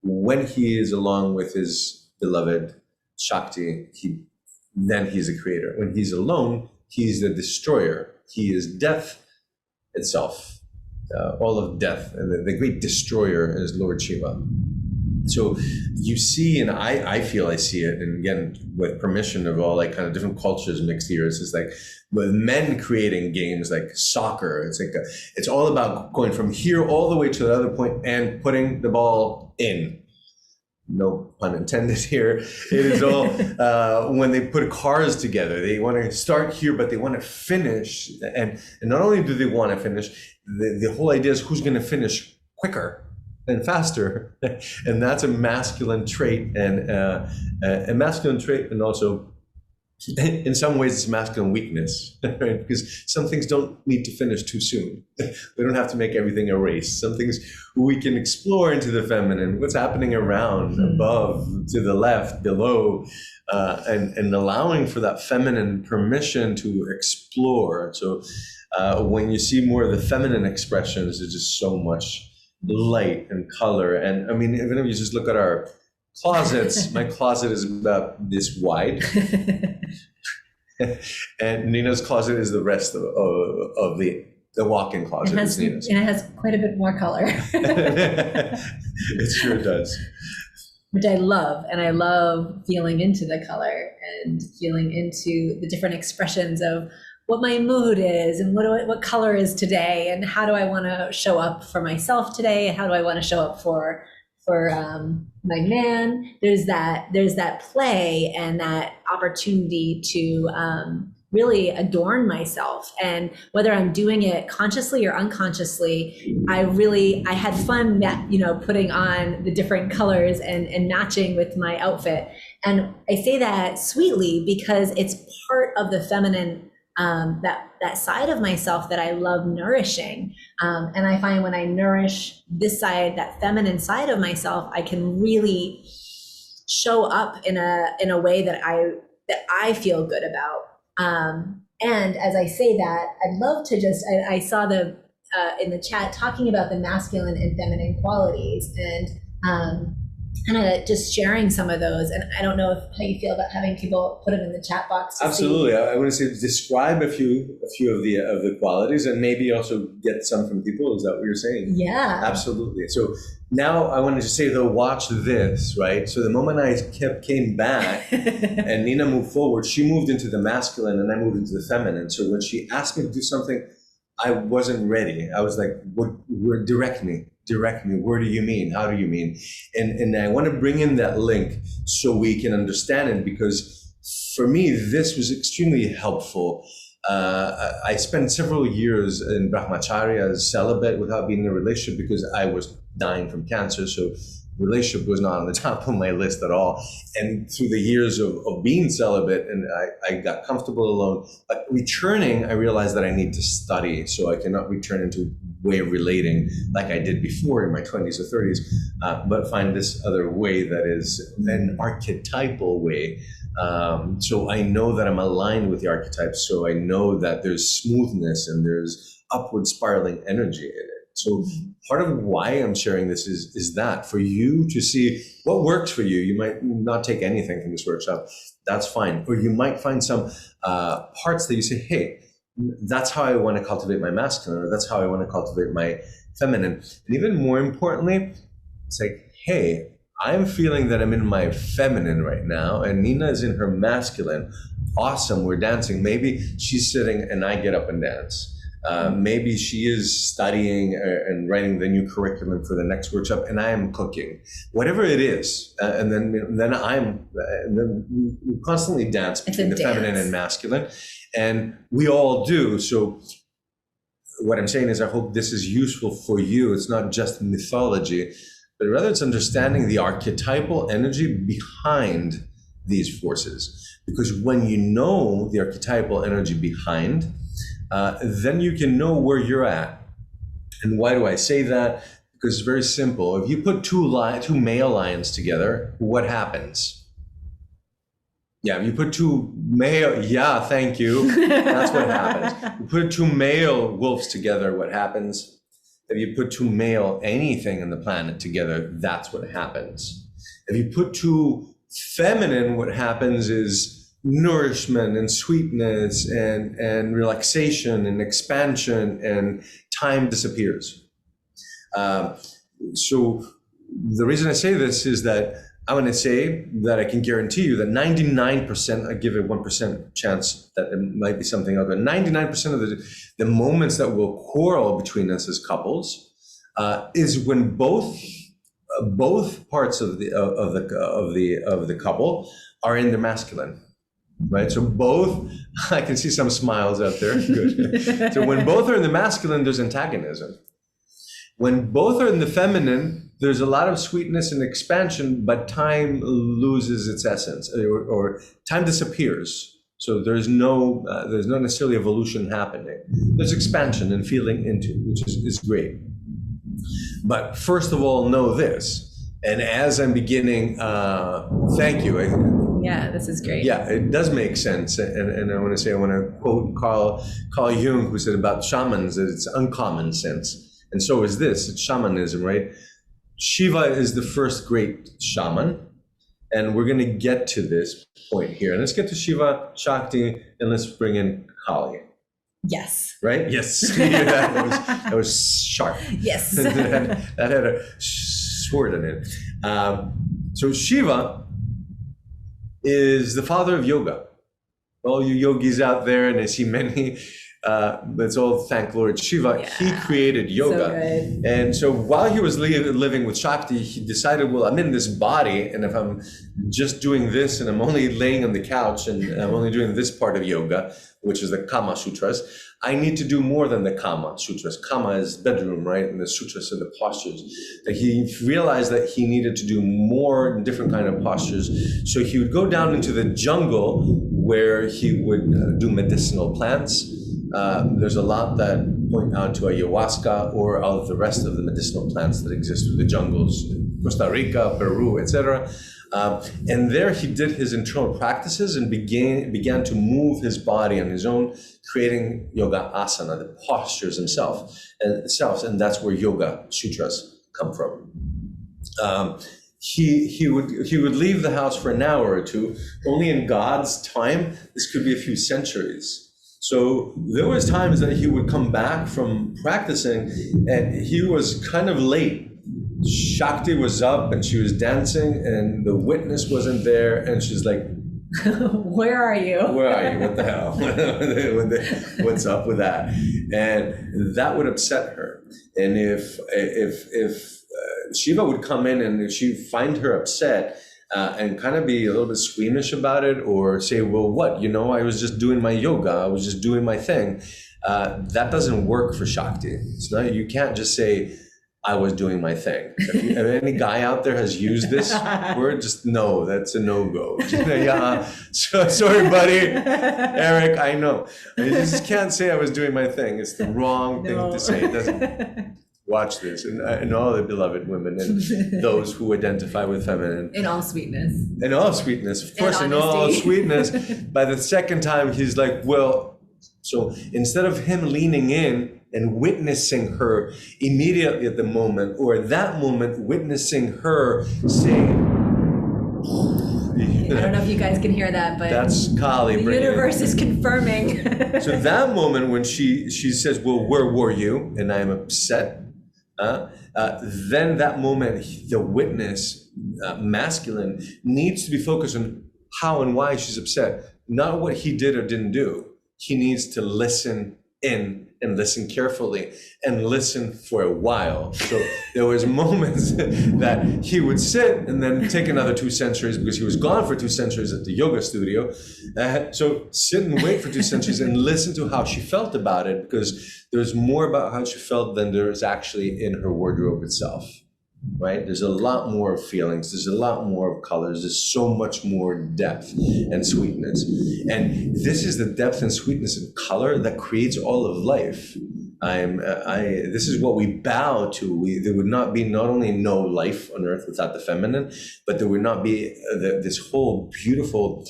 When he is along with his beloved Shakti, then he's a creator. When he's alone, he's the destroyer. He is death itself, all of death. And the great destroyer is Lord Shiva. So you see, and I feel I see it, and again, with permission of all kind of different cultures mixed here, it's just with men creating games like soccer, it's all about going from here all the way to the other point and putting the ball in. No pun intended here. It is all, when they put cars together, they want to start here, but they want to finish. And not only do they want to finish, the whole idea is who's going to finish quicker and faster. And that's a masculine trait, and also in some ways it's masculine weakness, right? Because some things don't need to finish too soon. We don't have to make everything a race. Some things we can explore into the feminine, what's happening around, above, to the left, below, and allowing for that feminine permission to explore. So when you see more of the feminine expressions, there's just so much light and color. And I mean, even if you just look at our closets, my closet is about this wide. And Nina's closet is the rest of the walk-in closet. And it has quite a bit more color. It sure does. Which I love, and I love feeling into the color and feeling into the different expressions of what my mood is, and what color is today, and how do I want to show up for myself today, and how do I want to show up for my man. There's that play and that opportunity to really adorn myself. And whether I'm doing it consciously or unconsciously, I had fun, putting on the different colors and matching with my outfit. And I say that sweetly because it's part of the feminine, that side of myself that I love nourishing. And I find when I nourish this side, that feminine side of myself, I can really show up in a way that I feel good about. And as I say that, I'd love to I saw in the chat talking about the masculine and feminine qualities, and kind of just sharing some of those. And I don't know how you feel about having people put them in the chat box. Absolutely. I want to say, describe a few of the qualities, and maybe also get some from people. Is that what you're saying? Yeah. Absolutely. So now I wanted to say, though, watch this, right? So the moment I came back and Nina moved forward, she moved into the masculine and I moved into the feminine. So when she asked me to do something, I wasn't ready. I was like, direct me. Where do you mean? How do you mean? And I want to bring in that link so we can understand it, because for me, this was extremely helpful. I spent several years in Brahmacharya as celibate without being in a relationship because I was dying from cancer. So relationship was not on the top of my list at all. And through the years of being celibate, and I got comfortable alone. But returning, I realized that I need to study, so I cannot return into way of relating like I did before in my 20s or 30s, but find this other way that is an archetypal way. So I know that I'm aligned with the archetypes, so I know that there's smoothness and there's upward spiraling energy in it. So part of why I'm sharing this is that for you to see what works for you. You might not take anything from this workshop, that's fine. Or you might find some parts that you say, hey, that's how I want to cultivate my masculine, or that's how I want to cultivate my feminine. And even more importantly, it's like, hey, I'm feeling that I'm in my feminine right now, and Nina is in her masculine. Awesome, we're dancing. Maybe she's sitting and I get up and dance. Maybe she is studying and writing the new curriculum for the next workshop, and I am cooking. Whatever it is, and then we constantly dance between the feminine and masculine, and we all do. So what I'm saying is, I hope this is useful for you. It's not just mythology, but rather it's understanding the archetypal energy behind these forces. Because when you know the archetypal energy behind, then you can know where you're at. And why do I say that? Because it's very simple. If you put two male lions together, what happens? Yeah, if you put two male, yeah, thank you. That's what happens. You put two male wolves together, what happens? If you put two male anything on the planet together, that's what happens. If you put two feminine, what happens is nourishment and sweetness and relaxation and expansion, and time disappears. So the reason I say this is that I want to say that I can guarantee you that 99%, I give it 1% chance that it might be something other. 99% of the moments that will quarrel between us as couples is when both parts of the couple are in their masculine. Right, so both, I can see some smiles out there. Good. So when both are in the masculine, there's antagonism. When both are in the feminine, there's a lot of sweetness and expansion, but time loses its essence, or time disappears. So there's no necessarily evolution happening. There's expansion and feeling into, which is great. But first of all, know this. And as I'm beginning, thank you. Yeah, this is great. Yeah, it does make sense. And I want to quote Carl Jung, who said about shamans that it's uncommon sense. And so is this, it's shamanism, right? Shiva is the first great shaman. And we're going to get to this point here. And let's get to Shiva, Shakti, and let's bring in Kali. Yes. Right? Yes. that was sharp. Yes. that had a sword in it. So Shiva is the father of yoga. All you yogis out there, and I see many, Let's all thank Lord Shiva. He Yeah. created yoga. So good. And so while he was living with Shakti, he decided, well, I'm in this body, and if I'm just doing this and I'm only laying on the couch and I'm only doing this part of yoga, which is the Kama Sutras, I need to do more than the Kama Sutras. Kama is bedroom, right? And the Sutras are the postures. That he realized that he needed to do more different kind of postures. So he would go down into the jungle where he would do medicinal plants. There's a lot that point out to ayahuasca or all of the rest of the medicinal plants that exist in the jungles, Costa Rica, Peru, etc. And there he did his internal practices and began to move his body on his own, creating yoga asana, the postures themselves, and that's where yoga sutras come from. He would leave the house for an hour or two. Only in God's time, this could be a few centuries. So there was times that he would come back from practicing and he was kind of late. Shakti was up and she was dancing and the witness wasn't there, and she's like, where are you? where are you? What the hell? What's up with that? And that would upset her. And if Shiva would come in and she'd find her upset, and kind of be a little bit squeamish about it, or say, well, what, I was just doing my yoga, I was just doing my thing. That doesn't work for Shakti. It's not, you can't just say, I was doing my thing. If any guy out there has used this word, just no, that's a no-go. Yeah, so, sorry, buddy. Eric, I know. You just can't say I was doing my thing. It's the wrong thing to say. It doesn't. Watch this, and all the beloved women and those who identify with feminine. In all sweetness. In all sweetness, of course, in all honesty. sweetness. By the second time, he's like, well, so instead of him leaning in and witnessing her immediately at the moment, or at that moment witnessing her saying, I don't know if you guys can hear that, but that's Kali. the universe is confirming. So that moment when she says, well, where were you? And I'm upset. Then that moment, the witness, masculine, needs to be focused on how and why she's upset, not what he did or didn't do. He needs to listen in and listen carefully and listen for a while. So there was moments that he would sit and then take another 2 centuries, because he was gone for 2 centuries at the yoga studio. So sit and wait for 2 centuries and listen to how she felt about it, because there's more about how she felt than there is actually in her wardrobe itself, right? There's a lot more feelings. There's a lot more colors. There's so much more depth and sweetness. And this is the depth and sweetness and color that creates all of life. This is what we bow to. There would not be not only no life on earth without the feminine, but there would not be this whole beautiful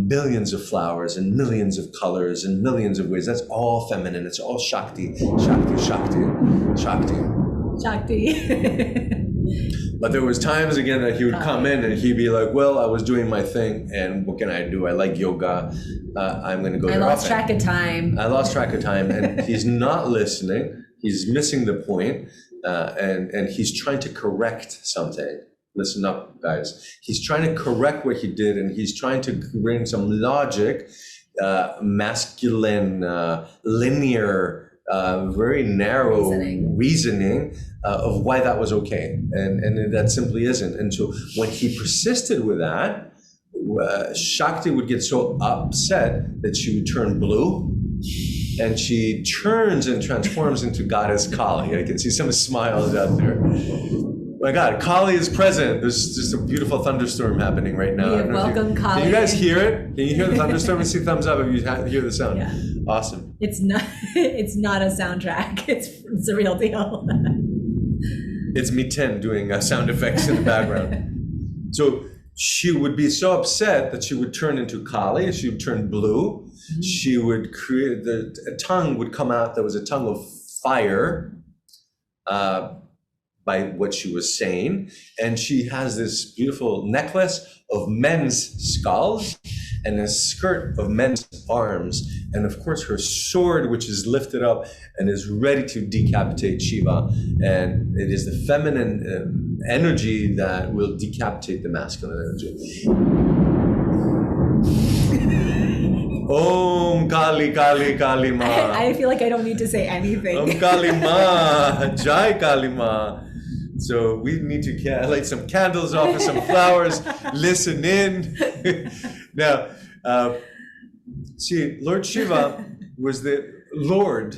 billions of flowers and millions of colors and millions of ways. That's all feminine. It's all Shakti, Shakti, Shakti, Shakti. Shakti. But there was times again that he would come in and he'd be like, well, I was doing my thing, and what can I do? I like yoga. I'm going to go. I lost track of time. I lost track of time, and he's not listening. He's missing the point, and he's trying to correct something. Listen up, guys. He's trying to correct what he did, and he's trying to bring some logic, masculine, linear, very narrow reasoning of why that was okay, and that simply isn't. And so when he persisted with that, Shakti would get so upset that she would turn blue, and she turns and transforms into goddess Kali. I can see some smiles out there. My God, Kali is present. There's just a beautiful thunderstorm happening right now. We have welcomed Kali. Can you guys hear it? Can you hear the thunderstorm? And see thumbs up if you hear the sound. Yeah. Awesome. It's not a soundtrack. It's a real deal. It's Miten doing sound effects in the background. So she would be so upset that she would turn into Kali. She would turn blue. Mm-hmm. She would create a tongue would come out that was a tongue of fire. By what she was saying. And she has this beautiful necklace of men's skulls and a skirt of men's arms. And of course her sword, which is lifted up and is ready to decapitate Shiva. And it is the feminine energy that will decapitate the masculine energy. Om Kali Kali Kali Ma. I feel like I don't need to say anything. Om Kali Ma. Jai Kali Ma. So we need to light some candles, offer some flowers, listen in. Now, see, Lord Shiva was the Lord.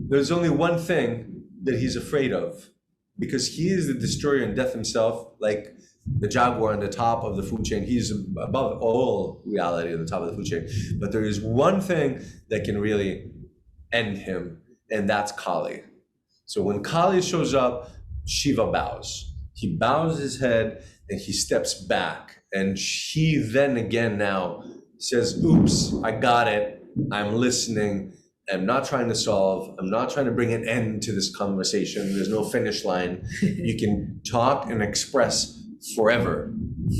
There's only one thing that he's afraid of, because he is the destroyer and death himself, like the jaguar on the top of the food chain. He's above all reality at the top of the food chain. But there is one thing that can really end him, and that's Kali. So when Kali shows up, Shiva bows. He bows his head and he steps back. And he then again now says, oops, I got it. I'm listening. I'm not trying to solve. I'm not trying to bring an end to this conversation. There's no finish line. You can talk and express forever,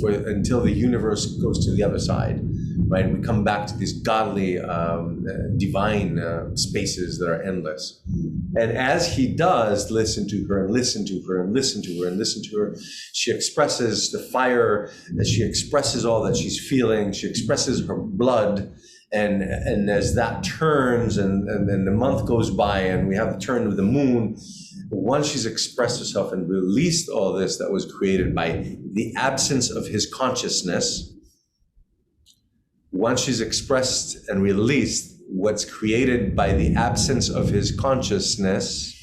until the universe goes to the other side, right? We come back to these godly, divine spaces that are endless. And as he does listen to her and listen to her and listen to her and listen to her, she expresses the fire, she expresses all that she's feeling, she expresses her blood. And as that turns and then the month goes by and we have the turn of the moon, once she's expressed herself and released all this that was created by the absence of his consciousness, once she's expressed and released what's created by the absence of his consciousness,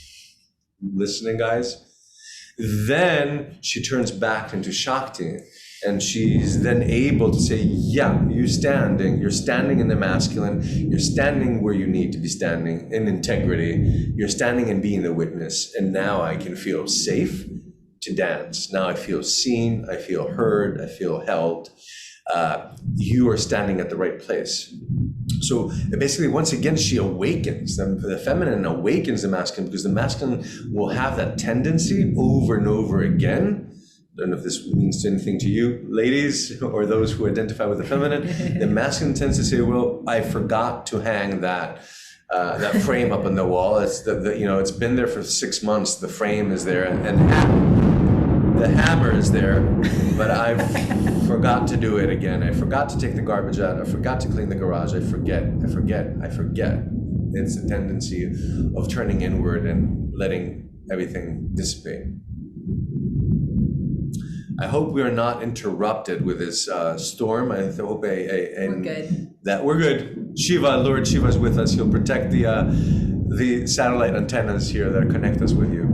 listening guys, then she turns back into Shakti. And she's then able to say, yeah, you're standing in the masculine, you're standing where you need to be standing in integrity, you're standing and being the witness. And now I can feel safe to dance. Now I feel seen, I feel heard, I feel held. You are standing at the right place. So basically, once again, she awakens. The feminine awakens the masculine, because the masculine will have that tendency over and over again. I don't know if this means anything to you, ladies, or those who identify with the feminine. The masculine tends to say, well, I forgot to hang that frame up on the wall. It's it's been there for 6 months. The frame is there, and the hammer is there, but I forgot to do it again. I forgot to take the garbage out. I forgot to clean the garage. I forget. It's a tendency of turning inward and letting everything dissipate. I hope we are not interrupted with this storm. I hope We're good. That we're good. Lord Shiva is with us. He'll protect the satellite antennas here that connect us with you.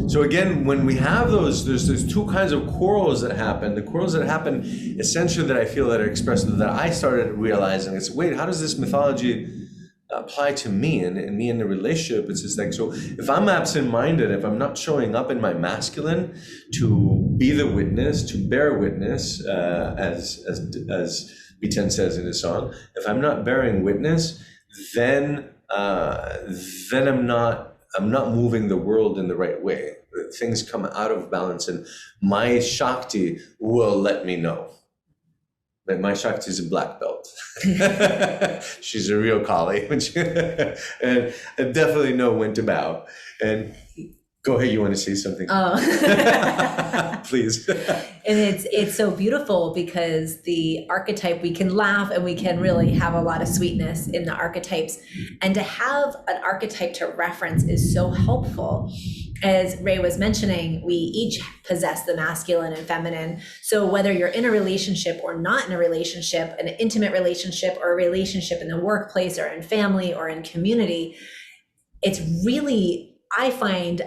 So again, when we have there's two kinds of quarrels that happen. The quarrels that happen essentially that I feel that are expressed, that I started realizing, is, wait, how does this mythology apply to me and me in the relationship? It's just like, so if I'm absent-minded, if I'm not showing up in my masculine to be the witness, to bear witness, as Miten says in his song, if I'm not bearing witness, then I'm not moving the world in the right way. Things come out of balance, and my Shakti will let me know. But my Shakti is a black belt. She's a real Kali. And I definitely know when to bow. And go ahead, you want to say something? Oh. Please. And it's so beautiful, because the archetype, we can laugh and we can really have a lot of sweetness in the archetypes. And to have an archetype to reference is so helpful. As Ray was mentioning, we each possess the masculine and feminine. So whether you're in a relationship or not in a relationship, an intimate relationship or a relationship in the workplace or in family or in community, it's really, I find,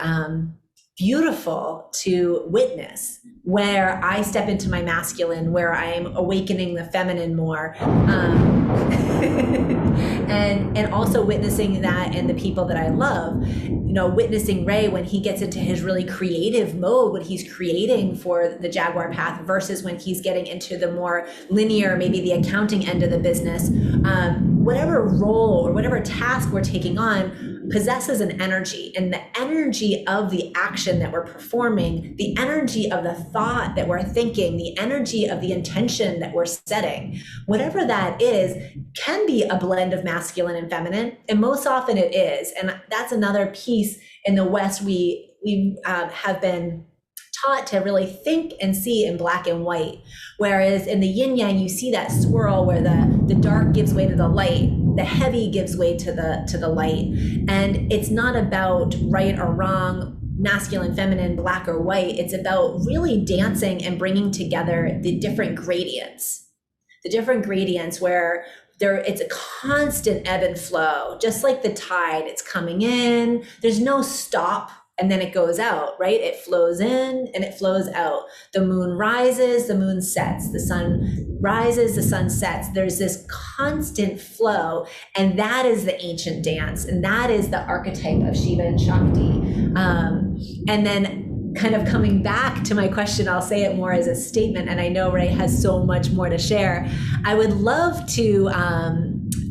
beautiful to witness where I step into my masculine, where I'm awakening the feminine more, and also witnessing that in the people that I love. Witnessing Ray when he gets into his really creative mode, when he's creating for the Jaguar path, versus when he's getting into the more linear, maybe the accounting end of the business. Whatever role or whatever task we're taking on possesses an energy, and the energy of the action that we're performing, the energy of the thought that we're thinking, the energy of the intention that we're setting, whatever that is, can be a blend of masculine and feminine, and most often it is. And that's another piece in the West we have been taught to really think and see in black and white. Whereas in the yin yang, you see that swirl where the dark gives way to the light, the heavy gives way to the light. And it's not about right or wrong, masculine, feminine, black or white. It's about really dancing and bringing together the different gradients where it's a constant ebb and flow, just like the tide. It's coming in, there's no stop, and then it goes out, right? It flows in and it flows out. The moon rises, the moon sets, the sun rises, the sun sets. There's this constant flow, and that is the ancient dance, and that is the archetype of Shiva and Shakti. And then kind of coming back to my question, I'll say it more as a statement, and I know Ray has so much more to share. I would love to,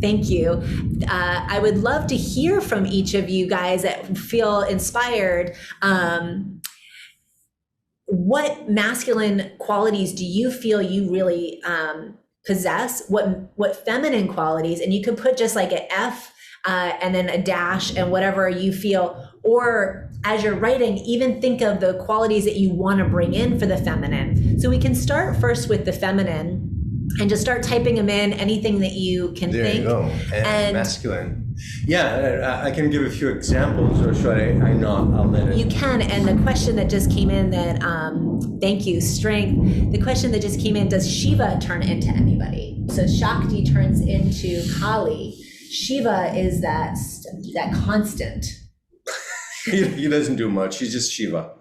thank you. I would love to hear from each of you guys that feel inspired. What masculine qualities do you feel you really possess? What feminine qualities? And you could put just like an F and then a dash and whatever you feel. Or as you're writing, even think of the qualities that you want to bring in for the feminine. So we can start first with the feminine and just start typing them in, anything that you can there think. There you go. And masculine. Yeah, I can give a few examples, or should I not? I'll let it. You can. And the question that just came in that, thank you, strength. The question that just came in, does Shiva turn into anybody? So Shakti turns into Kali. Shiva is that constant. He doesn't do much. He's just Shiva.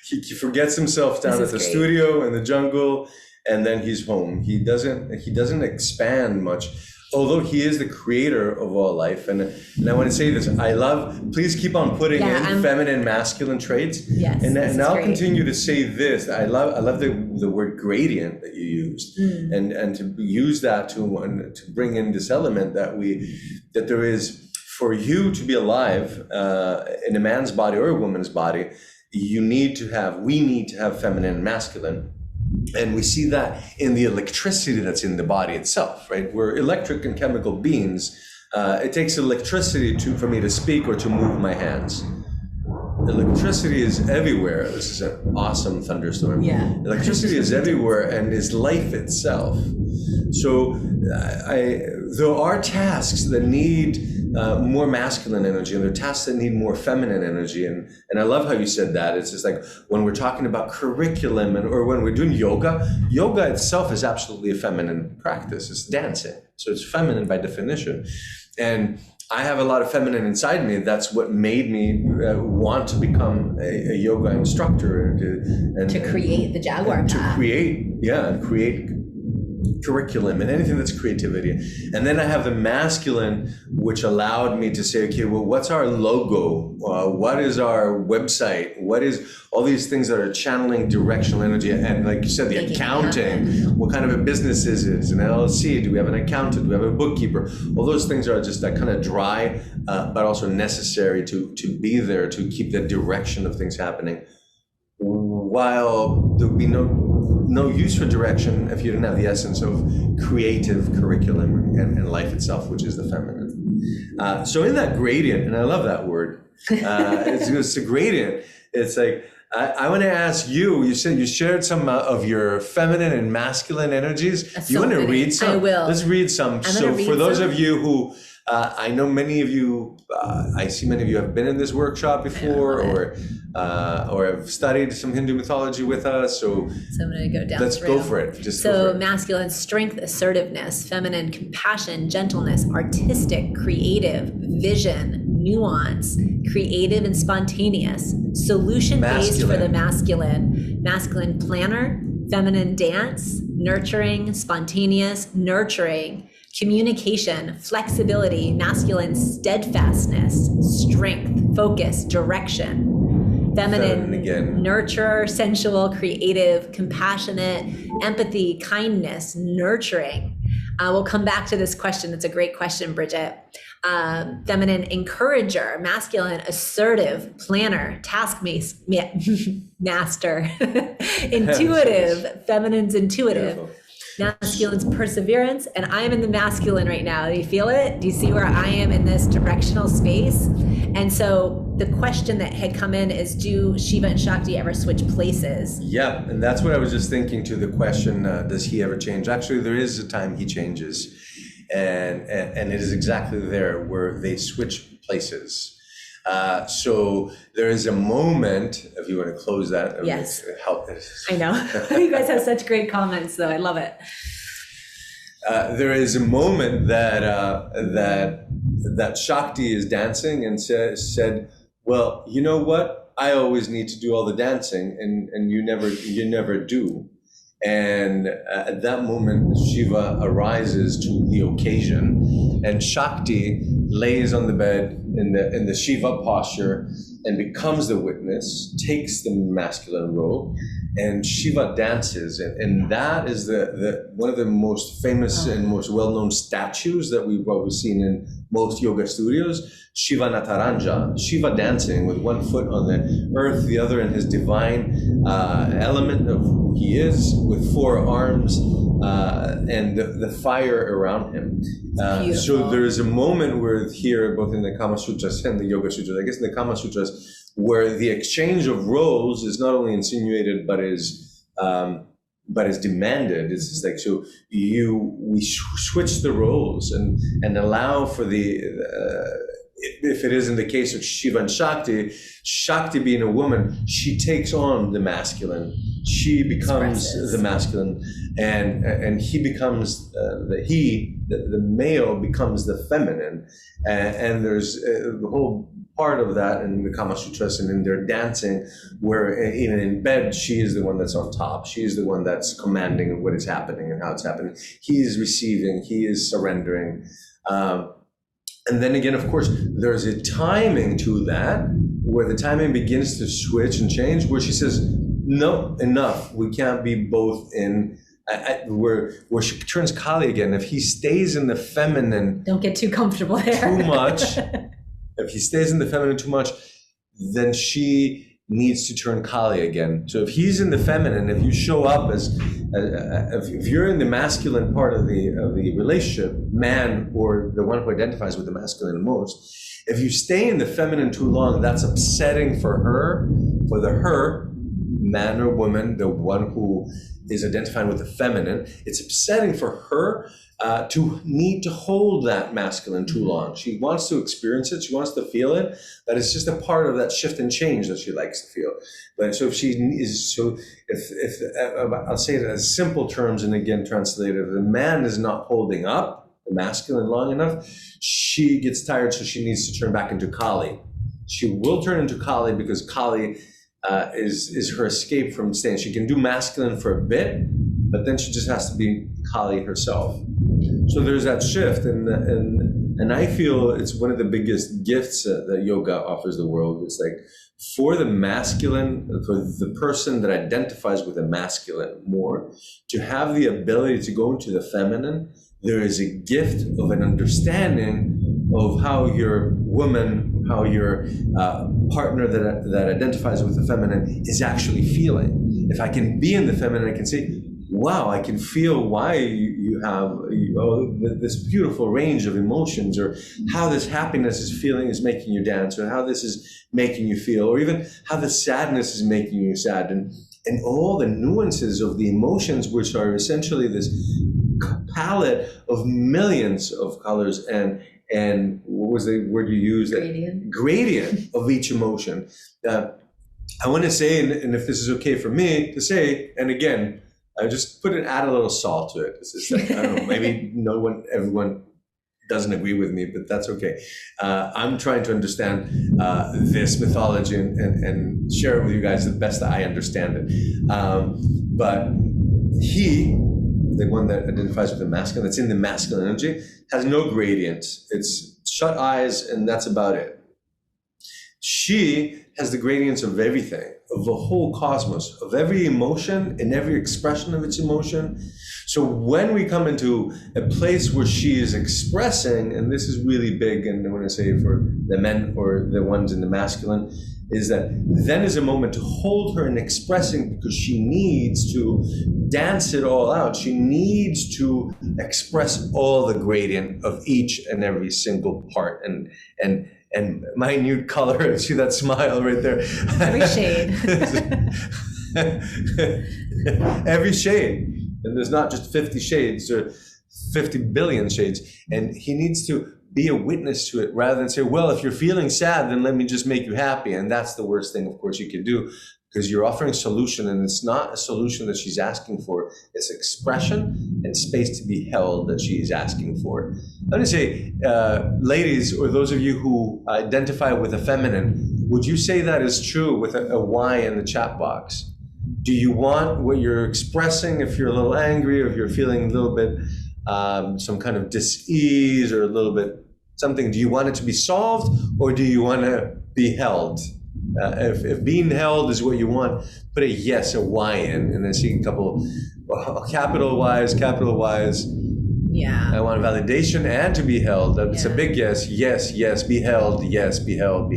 He forgets himself down at the studio in the jungle, and then he's home. He doesn't expand much, although he is the creator of all life. And I want to say this: please keep on putting in feminine, masculine traits. Yes, and I'll continue to say this: I love the word gradient that you used, and to use that to bring in this element that there is. For you to be alive in a man's body or a woman's body, we need to have feminine and masculine. And we see that in the electricity that's in the body itself, right? We're electric and chemical beings. It takes electricity for me to speak or to move my hands. Electricity is everywhere. This is an awesome thunderstorm. Yeah. Electricity is everywhere and is life itself. So there are tasks that need more masculine energy, and there are tasks that need more feminine energy. And I love how you said that. It's just like when we're talking about curriculum or when we're doing yoga itself is absolutely a feminine practice. It's dancing. So it's feminine by definition. And I have a lot of feminine inside me. That's what made me want to become a yoga instructor to create the Jaguar path. To create curriculum and anything that's creativity. And then I have the masculine, which allowed me to say, okay, well, what's our logo? What is our website? What is all these things that are channeling directional energy? And like you said, the accounting, what kind of a business is it? An LLC? Do we have an accountant? Do we have a bookkeeper? All those things are just that kind of dry, but also necessary to be there, to keep the direction of things happening. While there would be no use for direction if you didn't have the essence of creative curriculum and life itself, which is the feminine. So in that gradient, and I love that word, it's a gradient. It's like, I want to ask you, you said you shared some of your feminine and masculine energies. That's you want to read some? I will. Let's read some. So for those of you who, I know many of you, I see many of you have been in this workshop before or have studied some Hindu mythology with us. So I'm going to go down. Let's go for it. Masculine, strength, assertiveness; feminine, compassion, gentleness; artistic, creative, vision, nuance; creative and spontaneous; solution-based for the masculine; masculine, planner; feminine, dance; nurturing, spontaneous, nurturing; communication, flexibility; masculine, steadfastness; strength, focus, direction; feminine again, nurturer, sensual, creative, compassionate; empathy, kindness, nurturing. We'll come back to this question. It's a great question, Bridget. Feminine, encourager; masculine, assertive, planner, task master; intuitive; feminine's intuitive. Beautiful. masculine's perseverance, and I'm in the masculine right now. Do you feel it? Do you see where I am in this directional space? And so the question that had come in is, do Shiva and Shakti ever switch places? Yeah, and that's what I was just thinking to the question, does he ever change? Actually, there is a time he changes, and it is exactly there where they switch places. So there is a moment, if you want to close that. Yes. Help. I know. You guys have such great comments, though. I love it. There is a moment that Shakti is dancing and said, well, you know what? I always need to do all the dancing, and you never do. And at that moment, Shiva arises to the occasion, and Shakti lays on the bed in the Shiva posture and becomes the witness, takes the masculine role, and Shiva dances. And that is the one of the most famous and most well-known statues that we've probably seen in most yoga studios. Shiva Nataranja, Shiva dancing with one foot on the earth, the other in his divine element of who he is, with 4 arms and the fire around him. So there is a moment where here, both in the Kama Sutras and the Yoga Sutras, I guess in the Kama Sutras, where the exchange of roles is not only insinuated but is demanded. It's like, so we switch the roles and allow for the if it is in the case of Shiva and Shakti, Shakti being a woman, she takes on the masculine. She becomes the masculine, and he becomes the male becomes the feminine, and there's the whole part of that in the Kama Sutras and in their dancing, where even in bed, she is the one that's on top. She is the one that's commanding what is happening and how it's happening. He is receiving, he is surrendering. And then again, of course, there's a timing to that, where the timing begins to switch and change, where she says, no, enough. We can't be both in, where she turns Kali again. If he stays in the feminine, don't get too comfortable there. Too much. If he stays in the feminine too much, then she needs to turn Kali again. So if he's in the feminine, if you show up as if you're in the masculine part of the relationship, man or the one who identifies with the masculine most, if you stay in the feminine too long, that's upsetting for her, man or woman, the one who is identifying with the feminine. It's upsetting for her to need to hold that masculine too long. She wants to experience it. She wants to feel it. But it's just a part of that shift and change that she likes to feel. But so if she is, if I'll say it as simple terms, and again translated, if the man is not holding up the masculine long enough, she gets tired, so she needs to turn back into Kali. She will turn into Kali because Kali is her escape from staying. She can do masculine for a bit, but then she just has to be Kali herself. So there's that shift, and I feel it's one of the biggest gifts that yoga offers the world. It's like, for the masculine, for the person that identifies with the masculine more, to have the ability to go into the feminine, there is a gift of an understanding of how your woman, how your partner that identifies with the feminine is actually feeling. If I can be in the feminine, I can say, wow, I can feel why you have this beautiful range of emotions, or how this happiness is making you dance, or how this is making you feel, or even how the sadness is making you sad, and all the nuances of the emotions, which are essentially this palette of millions of colors and what was the word you used? Gradient of each emotion. I want to say, and if this is okay for me to say, and again, I just add a little salt to it. It's just like, I don't know, maybe everyone doesn't agree with me, but that's okay. I'm trying to understand this mythology and share it with you guys the best that I understand it. But he, the one that identifies with the masculine, that's in the masculine energy, has no gradient. It's shut eyes and that's about it. She has the gradients of everything, of the whole cosmos, of every emotion and every expression of its emotion. So when we come into a place where she is expressing, and this is really big, and I want to say for the men or the ones in the masculine, is that then is a moment to hold her in expressing, because she needs to dance it all out. She needs to express all the gradient of each and every single part, and minute color. See that smile right there? Every shade. Every shade. And there's not just 50 shades or 50 billion shades. And he needs to be a witness to it rather than say, well, if you're feeling sad, then let me just make you happy. And that's the worst thing, of course, you can do, because you're offering a solution, and it's not a solution that she's asking for. It's expression and space to be held that she is asking for. I'm going to say, ladies, or those of you who identify with the feminine, would you say that is true with a Y in the chat box? Do you want what you're expressing, if you're a little angry, or if you're feeling a little bit some kind of dis-ease or a little bit something, do you want it to be solved, or do you want to be held? If being held is what you want, put a yes, a Y in, and then see a couple capital Ys. Yeah. I want validation and to be held. It's a big yes, be held, yes, be held.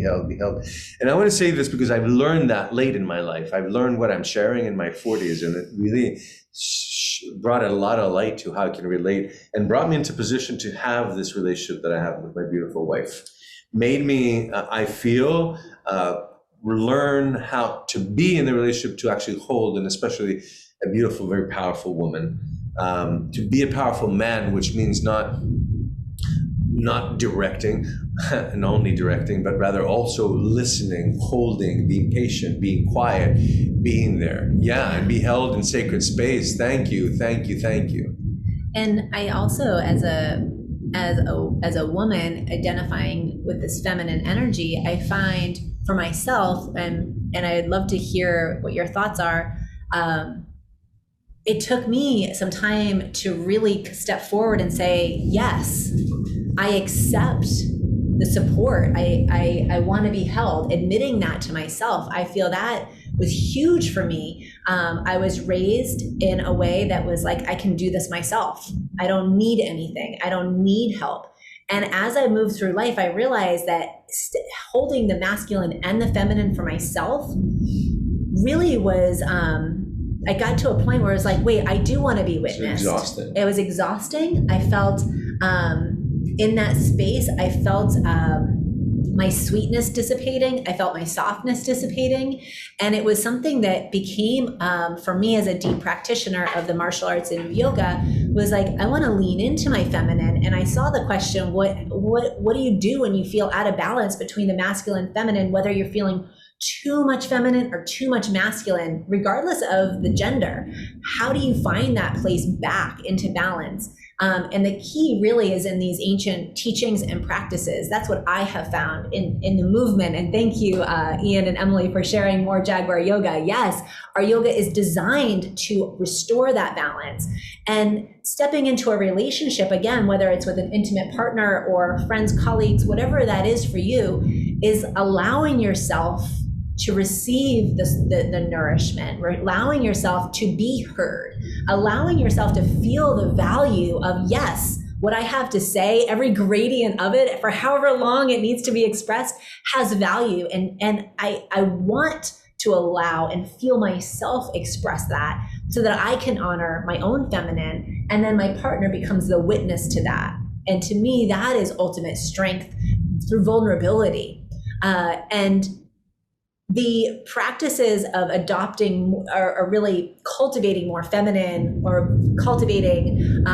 And I want to say this because I've learned that late in my life. I've learned what I'm sharing in my 40s, and it really brought a lot of light to how I can relate, and brought me into position to have this relationship that I have with my beautiful wife. Made me, I feel, learn how to be in the relationship, to actually hold, and especially a beautiful, very powerful woman. To be a powerful man, which means not directing and only directing, but rather also listening, holding, being patient, being quiet, being there. Yeah, and be held in sacred space. Thank you. And I also, as a woman identifying with this feminine energy, I find for myself, and I'd love to hear what your thoughts are. It took me some time to really step forward and say, yes, I accept the support. I want to be held. Admitting that to myself, I feel that was huge for me. I was raised in a way that was like, I can do this myself. I don't need anything. I don't need help. And as I moved through life, I realized that holding the masculine and the feminine for myself really was, I got to a point where it was like, wait, I do want to be witnessed. It was exhausting. I felt in that space, I felt my sweetness dissipating. I felt my softness dissipating. And it was something that became, for me as a deep practitioner of the martial arts and yoga, was like, I want to lean into my feminine. And I saw the question, what do you do when you feel out of balance between the masculine and feminine, whether you're feeling too much feminine or too much masculine, regardless of the gender? How do you find that place back into balance? And the key really is in these ancient teachings and practices. That's what I have found in the movement. And thank you, Ian and Emily, for sharing more Jaguar yoga. Yes, our yoga is designed to restore that balance. And stepping into a relationship, again, whether it's with an intimate partner or friends, colleagues, whatever that is for you, is allowing yourself to receive the nourishment, allowing yourself to be heard, allowing yourself to feel the value of, yes, what I have to say, every gradient of it, for however long it needs to be expressed, has value. And I want to allow and feel myself express that so that I can honor my own feminine, and then my partner becomes the witness to that. And to me, that is ultimate strength through vulnerability. And the practices of adopting or really cultivating more feminine or cultivating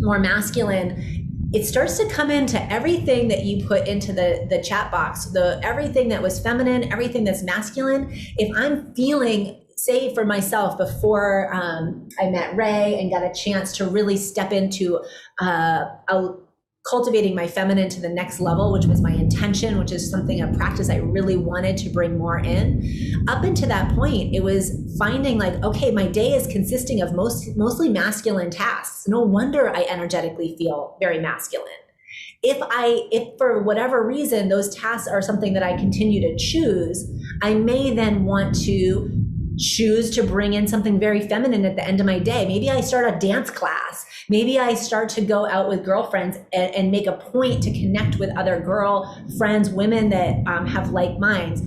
more masculine, it starts to come into everything that you put into the chat box, everything that was feminine, everything that's masculine. If I'm feeling, say for myself, before I met Ray and got a chance to really step into cultivating my feminine to the next level, which was my intention, which is a practice I really wanted to bring more in. Up until that point, it was finding like, okay, my day is consisting of mostly masculine tasks. No wonder I energetically feel very masculine. If for whatever reason, those tasks are something that I continue to choose, I may then want to choose to bring in something very feminine at the end of my day. Maybe I start a dance class. Maybe I start to go out with girlfriends and make a point to connect with other girl friends, women that have like minds.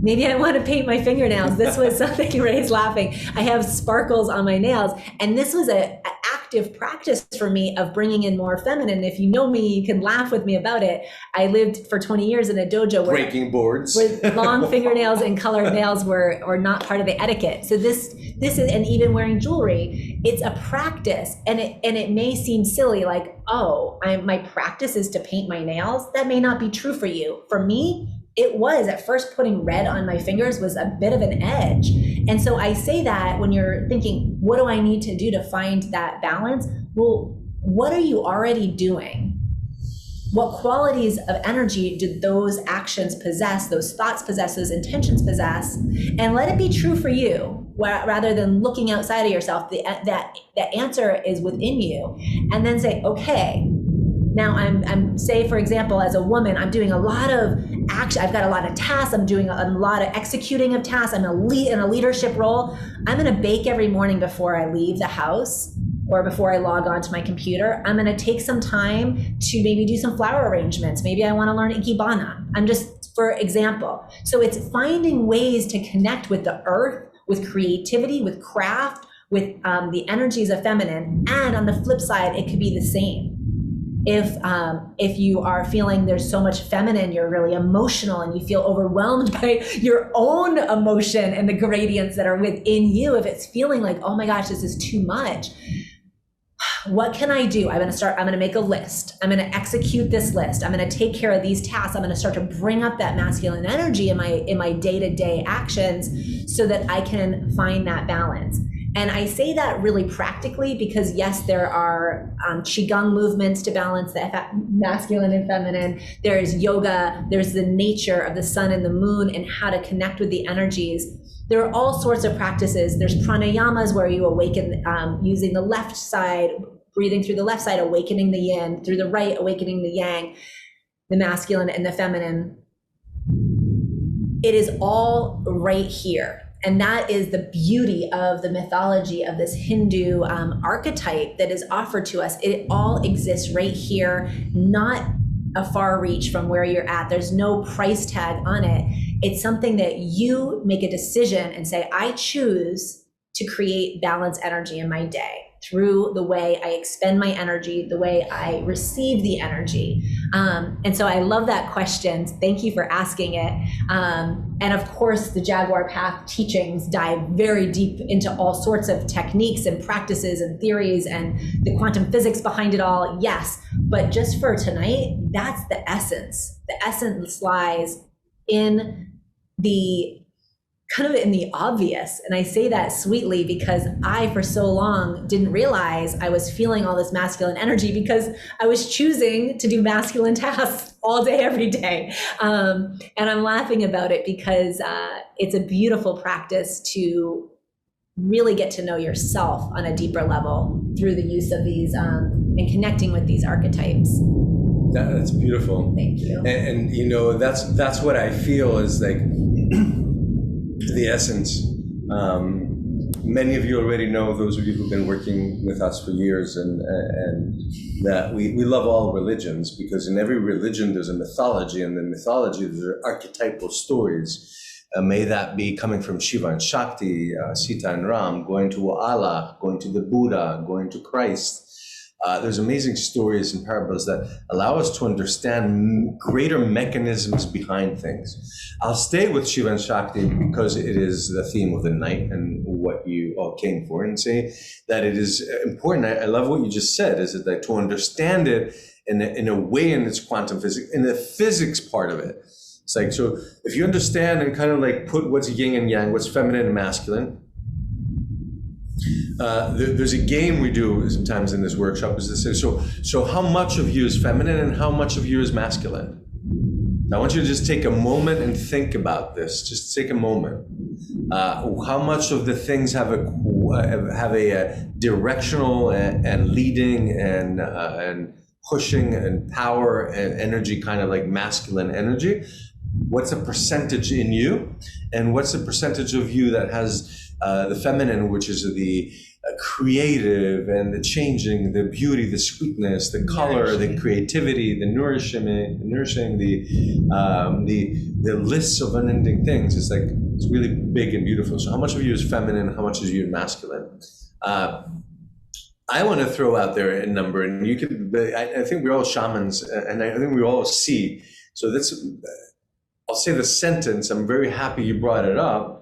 Maybe I want to paint my fingernails. This was something, Ray's laughing. I have sparkles on my nails. And this was an active practice for me of bringing in more feminine. If you know me, you can laugh with me about it. I lived for 20 years in a dojo breaking boards, where long fingernails and colored nails were not part of the etiquette. So this is, and even wearing jewelry, it's a practice. And it may seem silly, like, oh, my practice is to paint my nails. That may not be true for you. For me, it was. At first, putting red on my fingers was a bit of an edge. And so I say that when you're thinking, what do I need to do to find that balance? Well, what are you already doing? What qualities of energy do those actions possess, those thoughts possess, those intentions possess? And let it be true for you, rather than looking outside of yourself. That answer is within you. And then say, okay, now I'm say, for example, as a woman, I'm doing a lot of action. I've got a lot of tasks. I'm doing a lot of executing of tasks. I'm in a leadership role. I'm going to bake every morning before I leave the house or before I log on to my computer. I'm going to take some time to maybe do some flower arrangements. Maybe I want to learn Ikebana. I'm just, for example. So it's finding ways to connect with the earth, with creativity, with craft, with the energies of feminine. And on the flip side, it could be the same. If you are feeling there's so much feminine, you're really emotional and you feel overwhelmed by your own emotion and the gradients that are within you, if it's feeling like, oh my gosh, this is too much, what can I do? I'm going to make a list. I'm going to execute this list. I'm going to take care of these tasks. I'm going to start to bring up that masculine energy in my day-to-day actions so that I can find that balance. And I say that really practically because, yes, there are Qigong movements to balance the masculine and feminine. There's yoga. There's the nature of the sun and the moon and how to connect with the energies. There are all sorts of practices. There's pranayamas where you awaken using the left side, breathing through the left side, awakening the yin, through the right, awakening the yang, the masculine and the feminine. It is all right here. And that is the beauty of the mythology of this Hindu archetype that is offered to us. It all exists right here, not a far reach from where you're at. There's no price tag on it. It's something that you make a decision and say, I choose to create balanced energy in my day through the way I expend my energy, the way I receive the energy. And so I love that question. Thank you for asking it. And of course, the Jaguar Path teachings dive very deep into all sorts of techniques and practices and theories and the quantum physics behind it all. Yes, but just for tonight, that's the essence. The essence lies in the kind of in the obvious. And I say that sweetly because I, for so long, didn't realize I was feeling all this masculine energy because I was choosing to do masculine tasks all day, every day. And I'm laughing about it because it's a beautiful practice to really get to know yourself on a deeper level through the use of these and connecting with these archetypes. That's beautiful. Thank you. And you know, that's what I feel is like the essence. Many of you already know, those of you who've been working with us for years, and that we love all religions, because in every religion there's a mythology, and in mythology there are archetypal stories. May that be coming from Shiva and Shakti, Sita and Ram, going to Allah, going to the Buddha, going to Christ. There's amazing stories and parables that allow us to understand greater mechanisms behind things. I'll stay with Shiva and Shakti because it is the theme of the night and what you all came for, and say that it is important. I love what you just said, is that to understand it in a way in its quantum physics, in the physics part of it. It's like, so if you understand and kind of like put what's yin and yang, what's feminine and masculine, there's a game we do sometimes in this workshop, is to say, so how much of you is feminine and how much of you is masculine? I want you to just take a moment and think about this. Just take a moment. How much of the things have a directional and leading and pushing and power and energy, kind of like masculine energy? what's the percentage in you, and what's the percentage of you that has the feminine, which is the creative and the changing, the beauty, the sweetness, the color, the creativity, the nourishing, the lists of unending things. It's like, it's really big and beautiful. So how much of you is feminine? How much is you masculine? I want to throw out there a number, and you could, I think we're all shamans, and I think we all see. So that's, I'll say the sentence, I'm very happy you brought it up,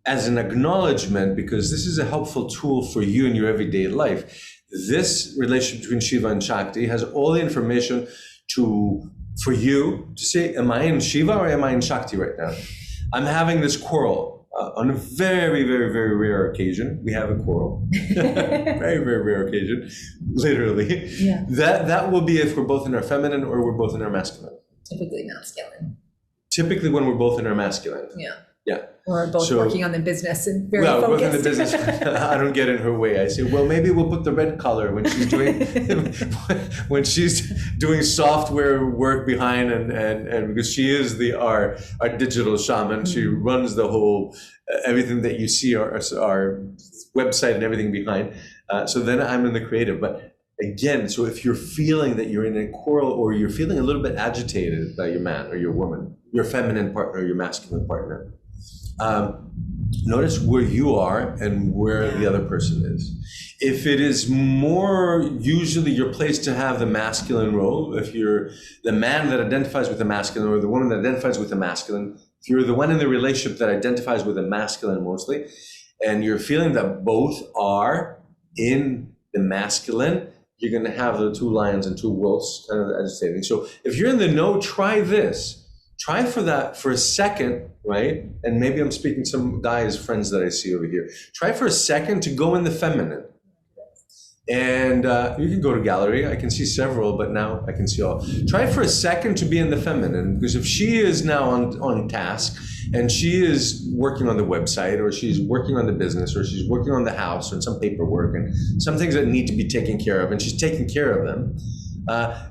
as an acknowledgement, because this is a helpful tool for you in your everyday life. This relationship between Shiva and Shakti has all the information for you to say, am I in Shiva or am I in Shakti right now? I'm having this quarrel on a very, very, very rare occasion. We have a quarrel, very, very rare occasion, literally. Yeah. That will be if we're both in our feminine or we're both in our masculine. Typically masculine. Typically when we're both in our masculine. Yeah. Yeah. Or both working on the business and very focused. focused. Working the business. I don't get in her way. I say, well, maybe we'll put the red color when she's doing when she's doing software work behind, and because she is our digital shaman. She runs the whole everything that you see our website and everything behind. So then I'm in the creative. But again, so if you're feeling that you're in a quarrel or you're feeling a little bit agitated by your man or your woman, your feminine partner, your masculine partner, notice where you are and where the other person is. If it is more usually your place to have the masculine role, if you're the man that identifies with the masculine or the woman that identifies with the masculine, if you're the one in the relationship that identifies with the masculine mostly, and you're feeling that both are in the masculine, you're going to have the two lions and two wolves kind of agitating. So if you're in the no, try this. Try for that for a second, right? And maybe I'm speaking to some guys, friends that I see over here. Try for a second to go in the feminine. And you can go to gallery. I can see several, but now I can see all. Try for a second to be in the feminine, because if she is now on task and she is working on the website, or she's working on the business, or she's working on the house and some paperwork and some things that need to be taken care of, and she's taking care of them,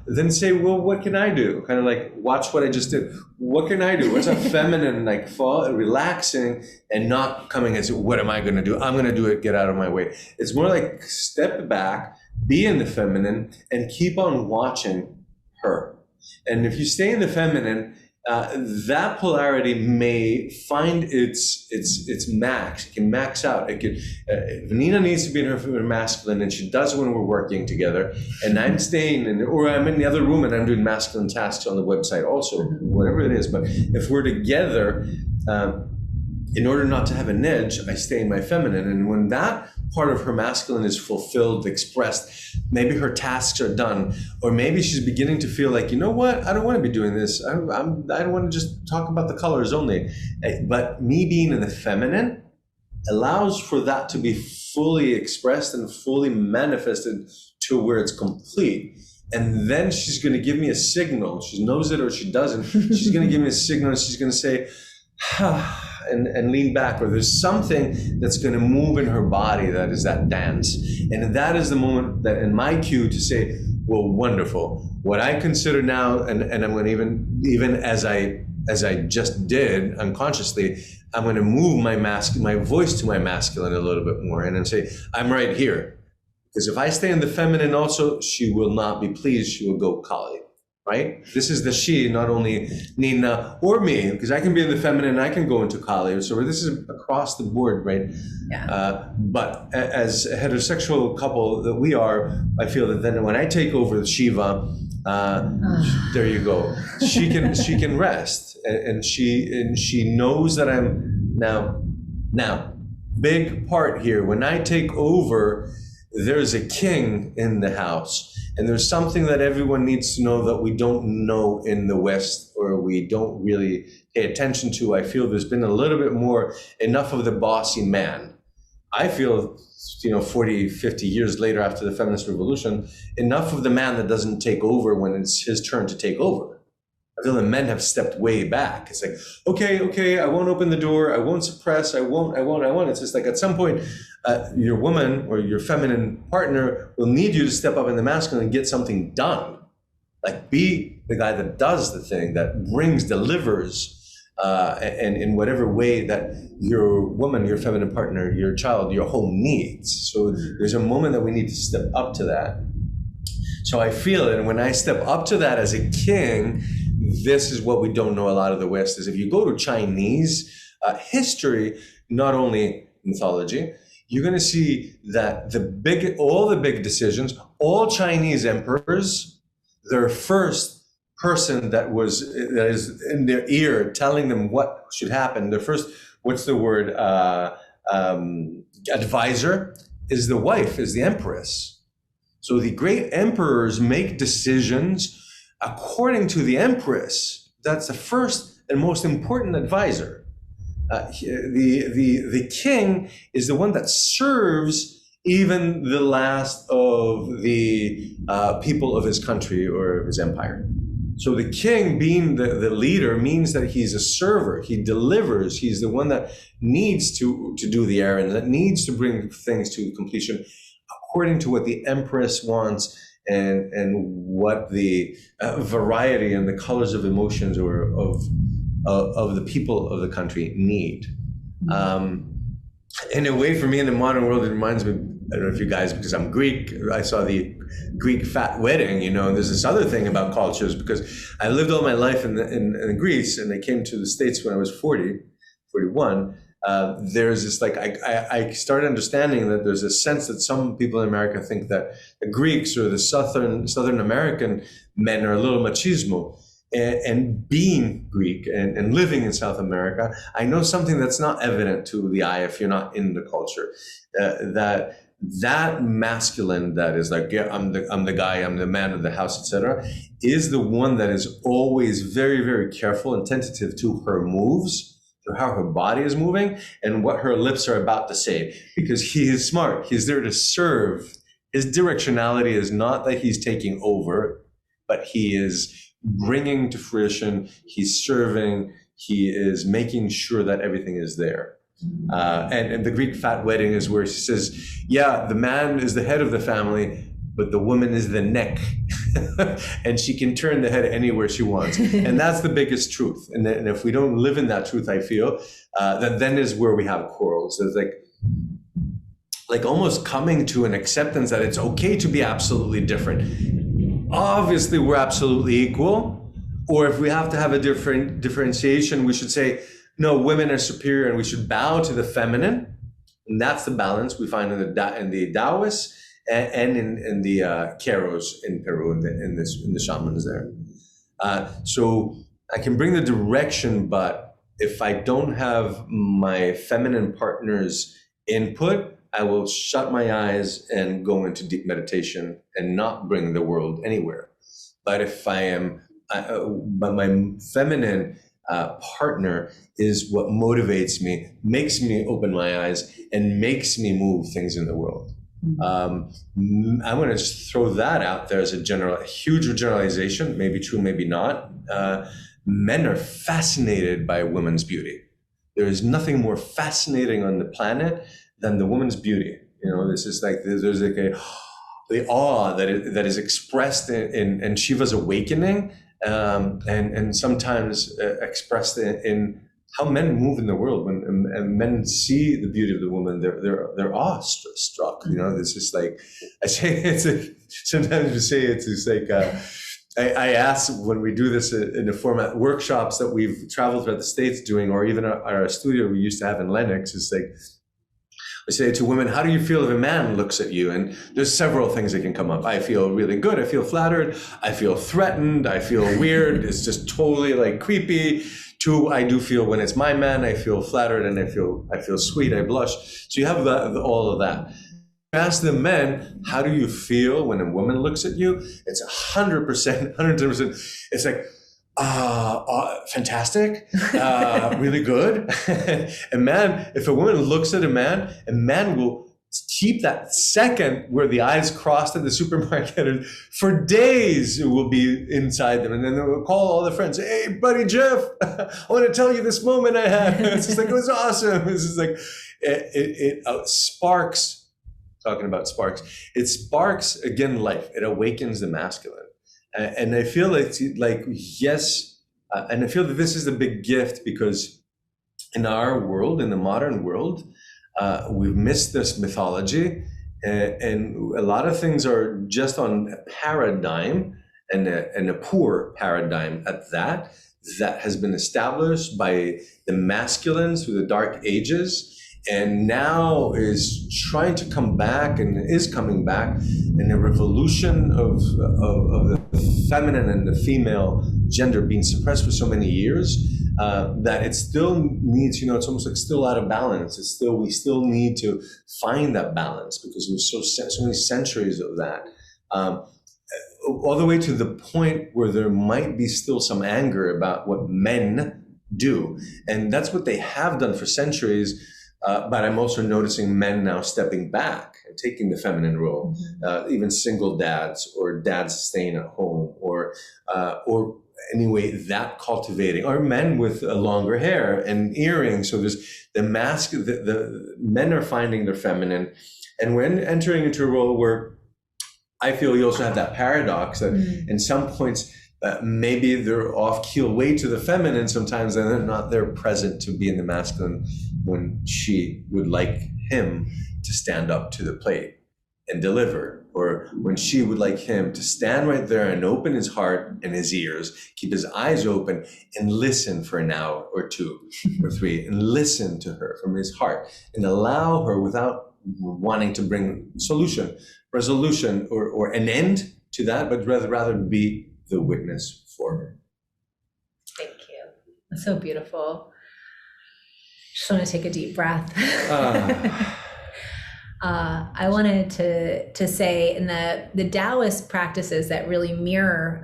then say, well, what can I do? Kind of like, watch what I just did. What can I do? What's a feminine, like relaxing and not coming and say, what am I going to do? I'm going to do it. Get out of my way. It's more like step back, be in the feminine, and keep on watching her. And if you stay in the feminine, that polarity may find its max. It can max out. It could. Nina needs to be in her masculine, and she does it when we're working together. And I'm staying, or I'm in the other room, and I'm doing masculine tasks on the website also, whatever it is. But if we're together, in order not to have an edge, I stay in my feminine. And when that part of her masculine is fulfilled, expressed, maybe her tasks are done, or maybe she's beginning to feel like, you know what, I don't want to be doing this. I don't want to just talk about the colors only. But me being in the feminine allows for that to be fully expressed and fully manifested to where it's complete. And then she's going to give me a signal. She knows it or she doesn't. She's going to give me a signal, and she's going to say, and lean back, or there's something that's going to move in her body that is that dance. And that is the moment that in my cue to say, well, wonderful. What I consider now, and I'm going to even as I just did unconsciously, I'm going to move my voice to my masculine a little bit more, and then say, I'm right here. Because if I stay in the feminine also, she will not be pleased. She will go Kali. Right? This is the she, not only Nina or me, because I can be in the feminine, I can go into Kali. So this is across the board, right? Yeah. But as a heterosexual couple that we are, I feel that then when I take over the Shiva, there you go. She can rest, and she knows that I'm now. Big part here. When I take over, there's a king in the house. And there's something that everyone needs to know that we don't know in the West, or we don't really pay attention to. I feel there's been a little bit more, enough of the bossy man. I feel, 40, 50 years later after the feminist revolution, enough of the man that doesn't take over when it's his turn to take over. I feel the men have stepped way back. It's like, okay, I won't open the door. I won't suppress. I won't. It's just like at some point, your woman or your feminine partner will need you to step up in the masculine and get something done. Like, be the guy that does the thing, that delivers, and in whatever way that your woman, your feminine partner, your child, your home needs. So there's a moment that we need to step up to that. So I feel it, and when I step up to that as a king, this is what we don't know a lot of the West, is if you go to Chinese history, not only mythology, you're going to see that all the big decisions, all Chinese emperors, their first person that is in their ear telling them what should happen, their first, what's the word, advisor, is the wife, is the empress. So the great emperors make decisions according to the empress. That's the first and most important advisor. The king is the one that serves even the last of the people of his country or of his empire. So the king, being the leader, means that he's a server. He delivers. He's the one that needs to do the errand, that needs to bring things to completion according to what the empress wants and what the variety and the colors of emotions or of the people of the country need. In a way, for me, in the modern world, it reminds me, I don't know if you guys, because I'm Greek, I saw the Greek fat wedding, and there's this other thing about cultures, because I lived all my life in Greece, and I came to the States when I was 41. There's this, like, I started understanding that there's a sense that some people in America think that the Greeks or the Southern American men are a little machismo. And being Greek and living in South America, I know something that's not evident to the eye if you're not in the culture. That masculine that is like, yeah, I'm the guy, I'm the man of the house, etc., is the one that is always very, very careful and tentative to her moves, to how her body is moving, and what her lips are about to say, because he is smart. He's there to serve. His directionality is not that he's taking over, but he is bringing to fruition, he's serving, he is making sure that everything is there. And the Greek fat wedding is where she says, yeah, the man is the head of the family, but the woman is the neck. And she can turn the head anywhere she wants. And that's the biggest truth. And if we don't live in that truth, I feel, that then is where we have quarrels. It's like almost coming to an acceptance that it's okay to be absolutely different. Obviously, we're absolutely equal. Or if we have to have a different differentiation, we should say, no, women are superior and we should bow to the feminine. And that's the balance we find in the Taoists and in the Keros in Peru, in the shamans there. So I can bring the direction, but if I don't have my feminine partner's input, I will shut my eyes and go into deep meditation and not bring the world anywhere. But if I am, but my feminine partner is what motivates me, makes me open my eyes, and makes me move things in the world. I'm going to just throw that out there as a huge generalization, maybe true, maybe not. Men are fascinated by women's beauty. There is nothing more fascinating on the planet than the woman's beauty. This is like, there's like the awe that is expressed in Shiva's awakening, and sometimes expressed in how men move in the world. When men see the beauty of the woman, they're awestruck. This is like, I say, it's like, sometimes we say it's like, I ask when we do this in a format, workshops that we've traveled throughout the States doing, or even our studio we used to have in Lenox, is like, I say to women, how do you feel if a man looks at you? And there's several things that can come up. I feel really good. I feel flattered. I feel threatened. I feel weird. It's just totally like creepy. 2, I do feel when it's my man, I feel flattered and I feel sweet. I blush. So you have all of that. Ask the men, how do you feel when a woman looks at you? It's 100%, 110%. It's like, fantastic, really good. And man, if a woman looks at a man will keep that second where the eyes crossed at the supermarket, and for days it will be inside them. And then they will call all the friends, hey, buddy Jeff, I want to tell you this moment I had. It's just like, it was awesome. It's just like, it sparks, talking about sparks, it sparks, again, life. It awakens the masculine. And I feel like yes, and I feel that this is a big gift, because in our world, in the modern world, we've missed this mythology, and a lot of things are just on a paradigm, and a poor paradigm at that has been established by the masculines through the Dark Ages, and now is trying to come back, and is coming back in a revolution of the feminine and the female gender being suppressed for so many years, that it still needs, it's almost like still out of balance. We still need to find that balance, because there's so many centuries of that. All the way to the point where there might be still some anger about what men do. And that's what they have done for centuries. But I'm also noticing men now stepping back and taking the feminine role, even single dads, or dads staying at home, or anyway, that cultivating, or men with longer hair and earrings. So there's the men are finding their feminine, and we're entering into a role where I feel you also have that paradox that in some points, maybe they're off keel way to the feminine sometimes, and they're not there present to be in the masculine when she would like him to stand up to the plate and deliver, or when she would like him to stand right there and open his heart and his ears, keep his eyes open, and listen for an hour or two or three, and listen to her from his heart, and allow her, without wanting to bring resolution or an end to that, but rather be the witness for her. Thank you. That's so beautiful. Just want to take a deep breath. I wanted to say, in the Taoist practices that really mirror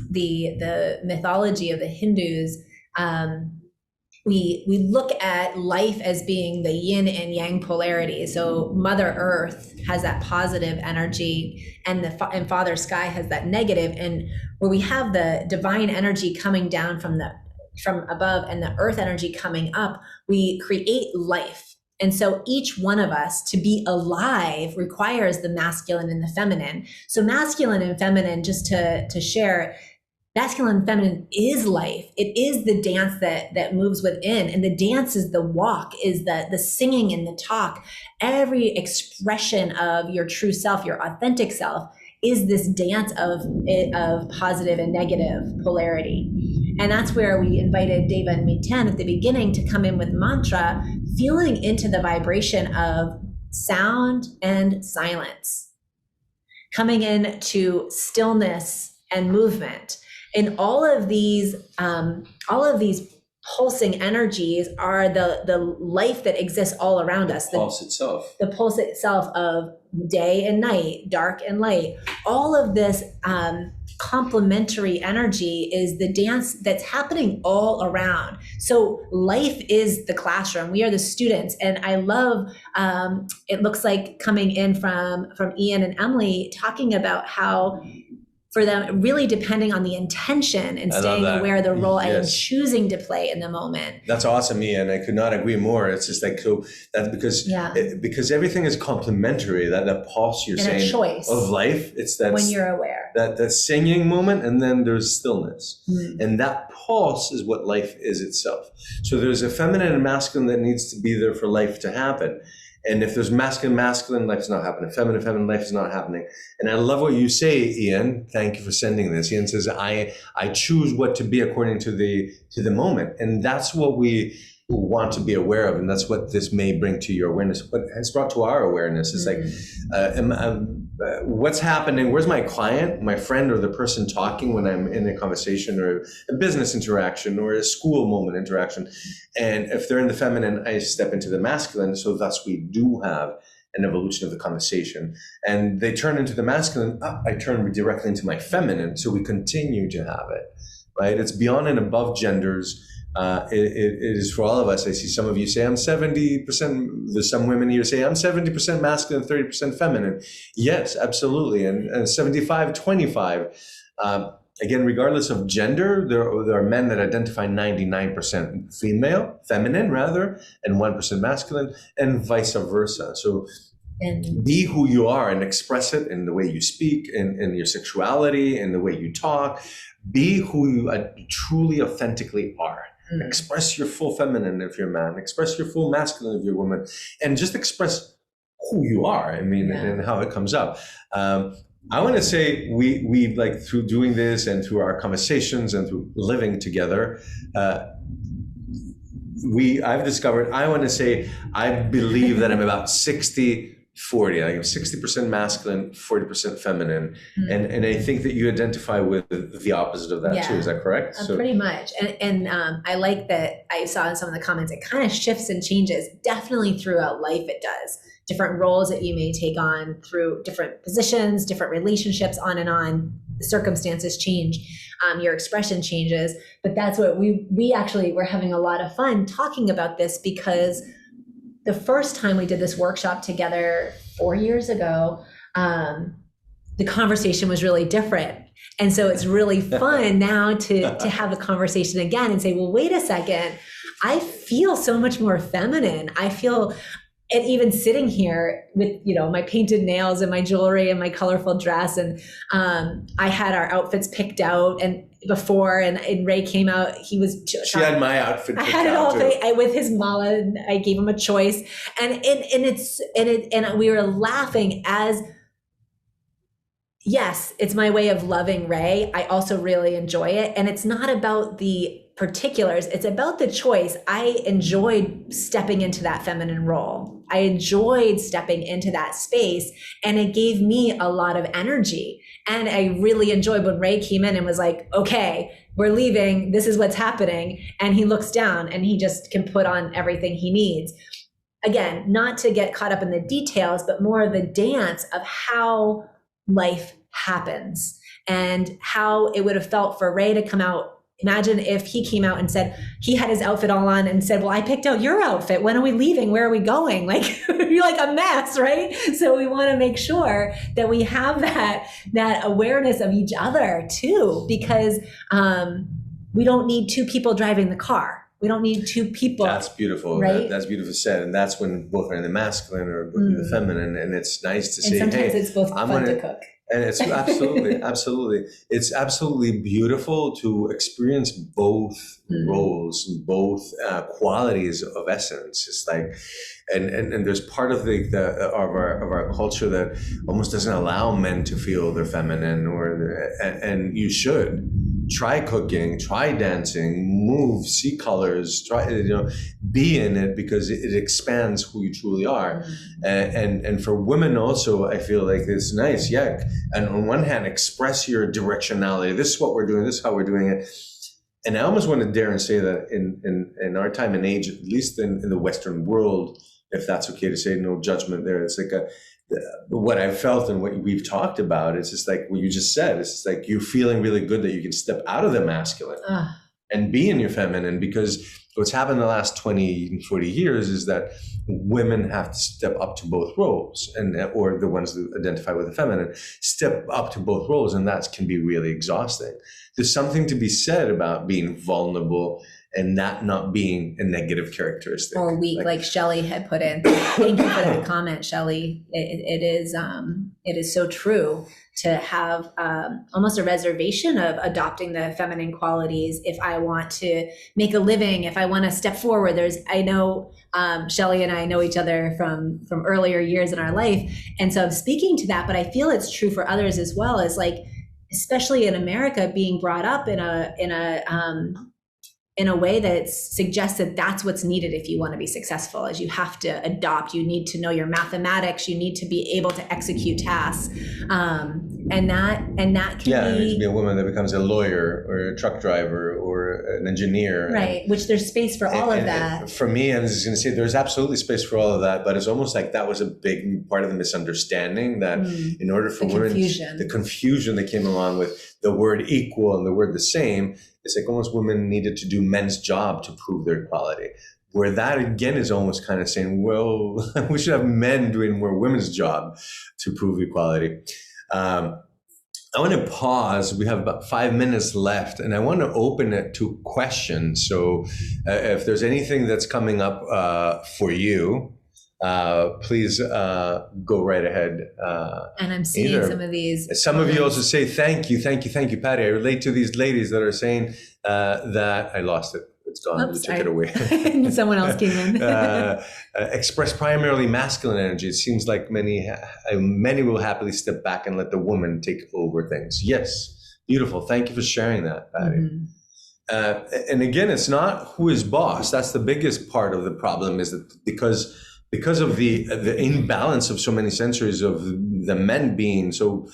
the mythology of the Hindus, we look at life as being the yin and yang polarity. So Mother Earth has that positive energy, and Father Sky has that negative. And where we have the divine energy coming down from above and the earth energy coming up, we create life. And so each one of us, to be alive, requires the masculine and the feminine. So masculine and feminine, just to share, masculine and feminine is life. It is the dance that moves within. And the dance is the walk, is the singing and the talk. Every expression of your true self, your authentic self, is this dance of positive and negative polarity. And that's where we invited Deva and Miten at the beginning to come in with mantra, feeling into the vibration of sound and silence, coming into stillness and movement. And all of these pulsing energies are the life that exists all around us. The pulse itself of day and night, dark and light. All of this complementary energy is the dance that's happening all around. So life is the classroom. We are the students. And I love, it looks like coming in from Ian and Emily, talking about how for them, really depending on the intention and staying aware of the role I am choosing to play in the moment. That's awesome, Ian. I could not agree more. It's just like, so that's because everything is complementary. That pulse you're saying a choice of life. It's that when you're aware. That singing moment, and then there's stillness. And that pulse is what life is itself. So there's a feminine and masculine that needs to be there for life to happen. And if there's masculine, life's not happening. Feminine, life is not happening. And I love what you say, Ian. Thank you for sending this. Ian says, I choose what to be according to the moment. And that's what we want to be aware of. And that's what this may bring to your awareness. But it's brought to our awareness. It's like, what's happening? Where's my client, my friend, or the person talking when I'm in a conversation or a business interaction or a school moment interaction? And if they're in the feminine, I step into the masculine. So thus we do have an evolution of the conversation. And they turn into the masculine, I turn directly into my feminine. So we continue to have it, right? It's beyond and above genders. It is for all of us. I see some of you say I'm 70%. There's some women here say I'm 70% masculine, 30% feminine. Yes, absolutely. And 75-25. Again, regardless of gender, there are men that identify 99% feminine rather, and 1% masculine, and vice versa. So And be who you are and express it in the way you speak, in your sexuality, in the way you talk. Be who you truly, authentically are. Express your full feminine if you're a man. Express your full masculine if you're a woman. And just express who you are, and how it comes up. I want to say we like, through doing this and through our conversations and through living together, I've discovered, I want to say, I believe that I'm about 60-40, like I'm 60% masculine, 40% feminine. And I think that you identify with the opposite of that too. Is that correct? Pretty much. And I like that I saw in some of the comments, it kind of shifts and changes. Definitely throughout life it does. Different roles that you may take on through different positions, different relationships, on and on. The circumstances change. Your expression changes. But that's what we actually were having a lot of fun talking about this, because the first time we did this workshop together 4 years ago, the conversation was really different. And so it's really fun now to have a conversation again and say, well, wait a second, I feel so much more feminine. I feel, and even sitting here with, my painted nails and my jewelry and my colorful dress, and I had our outfits picked out and before, and Ray came out, she had my outfit picked out. I had it all with his mala, and I gave him a choice, and we were laughing as, yes, it's my way of loving Ray. I also really enjoy it, and it's not about the particulars, it's about the choice. I enjoyed stepping into that feminine role. I enjoyed stepping into that space, and it gave me a lot of energy. And I really enjoyed when Ray came in and was like, okay, we're leaving, this is what's happening. And he looks down and he just can put on everything he needs. Again, not to get caught up in the details, but more of the dance of how life happens and how it would have felt for Ray to come out. Imagine if he came out and said, he had his outfit all on and said, well, I picked out your outfit. When are we leaving? Where are we going? Like, you're like a mess, right? So we want to make sure that we have that awareness of each other too, because we don't need two people driving the car. We don't need two people. That's beautiful. Right? That's beautifully said. And that's when both are in the masculine or in the feminine. And it's nice to say, sometimes it's both fun to cook. And it's absolutely, it's absolutely beautiful to experience both roles, both qualities of essence. It's like, and there's part of of our culture that almost doesn't allow men to feel they're feminine, and you should. Try cooking, try dancing, move, see colors, be in it, because it expands who you truly are. And for women also, I feel like it's nice, and on one hand, express your directionality. This is what we're doing, this is how we're doing it. And I almost want to dare and say that in our time and age, at least in the Western world, if that's okay to say, no judgment there, it's like what I've felt and what we've talked about is just like what you just said. It's just like you're feeling really good that you can step out of the masculine and be in your feminine, because what's happened in the last 20 and 40 years is that women have to step up to both roles, or the ones that identify with the feminine step up to both roles, and that can be really exhausting. There's something to be said about being vulnerable and that not being a negative characteristic. Or weak, like Shelley had put in. Thank you for that comment, Shelley. It is so true to have almost a reservation of adopting the feminine qualities. If I want to make a living, if I want to step forward, I know Shelley and I know each other from earlier years in our life. And so I'm speaking to that, but I feel it's true for others as well, as like, especially in America, being brought up in a way that suggests that that's what's needed if you want to be successful, is you have to adopt, you need to know your mathematics, you need to be able to execute tasks. And that can be a woman that becomes a lawyer or a truck driver or an engineer. Right, which there's space for all of that. And for me, I was going to say, there's absolutely space for all of that, but it's almost like that was a big part of the misunderstanding, that in order for women, the confusion that came along with the word equal and the word the same, it's like almost women needed to do men's job to prove their equality. Where that again is almost kind of saying, well, we should have men doing more women's job to prove equality. I want to pause. We have about 5 minutes left, and I want to open it to questions. So if there's anything that's coming up for you, please go right ahead. And I'm seeing either. some of these. Some of you also say, thank you, Patty. I relate to these ladies that are saying that I lost it. It's gone. Oops, You took it away. Someone else came in. Express primarily masculine energy. It seems like many will happily step back and let the woman take over things. Yes, beautiful. Thank you for sharing that, Patty. And again, it's not who is boss. That's the biggest part of the problem, is that because of the imbalance of so many centuries of the men being so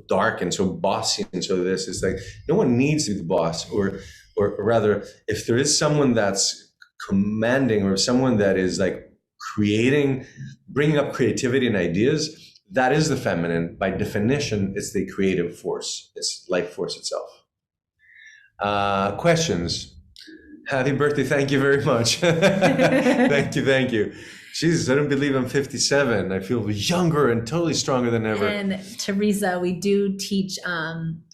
dark and so bossy, and so this is like, no one needs to be the boss, or rather, if there is someone that's commanding, or someone that is like bringing up creativity and ideas, that is the feminine. By definition, it's the creative force. It's life force itself. Questions? Happy birthday. Thank you very much. Thank you. Jesus, I don't believe I'm 57. I feel younger and totally stronger than ever. And Teresa, we do teach,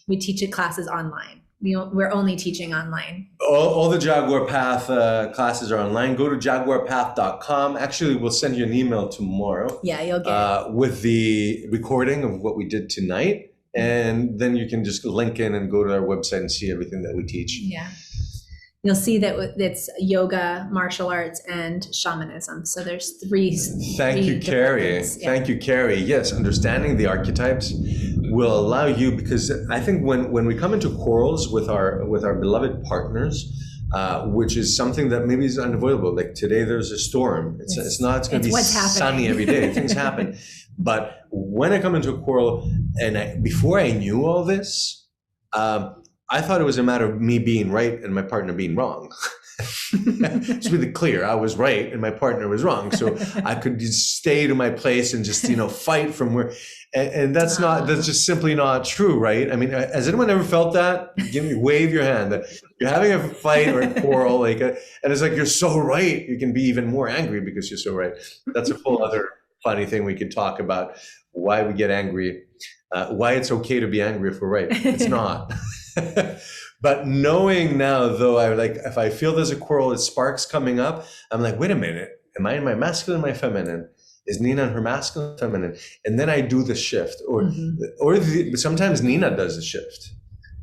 we teach classes online. We're only teaching online. All the Jaguar Path classes are online. Go to jaguarpath.com. Actually, we'll send you an email tomorrow. Yeah, you'll get with the recording of what we did tonight. And then you can just link in and go to our website and see everything that we teach. Yeah. You'll see that it's yoga, martial arts, and shamanism. So there's three. Thank you, Carrie. Yeah. Thank you, Carrie. Yes, understanding the archetypes will allow you, because I think when we come into quarrels with our beloved partners, which is something that maybe is unavoidable. Like today, there's a storm. It's going to be sunny every day. Things happen. But when I come into a quarrel, and before I knew all this, I thought it was a matter of me being right and my partner being wrong. It's really clear. I was right and my partner was wrong. So I could just stay to my place and just, fight from where, and that's just simply not true, right? I mean, has anyone ever felt that? Wave your hand. That you're having a fight or a quarrel, and it's like, you're so right. You can be even more angry because you're so right. That's a whole other funny thing we could talk about, why we get angry, why it's okay to be angry if we're right. It's not. But knowing now, though, if I feel there's a quarrel, it sparks coming up, I'm like, wait a minute, am I in my masculine or my feminine? Is Nina in her masculine or feminine? And then I do the shift, or sometimes Nina does the shift,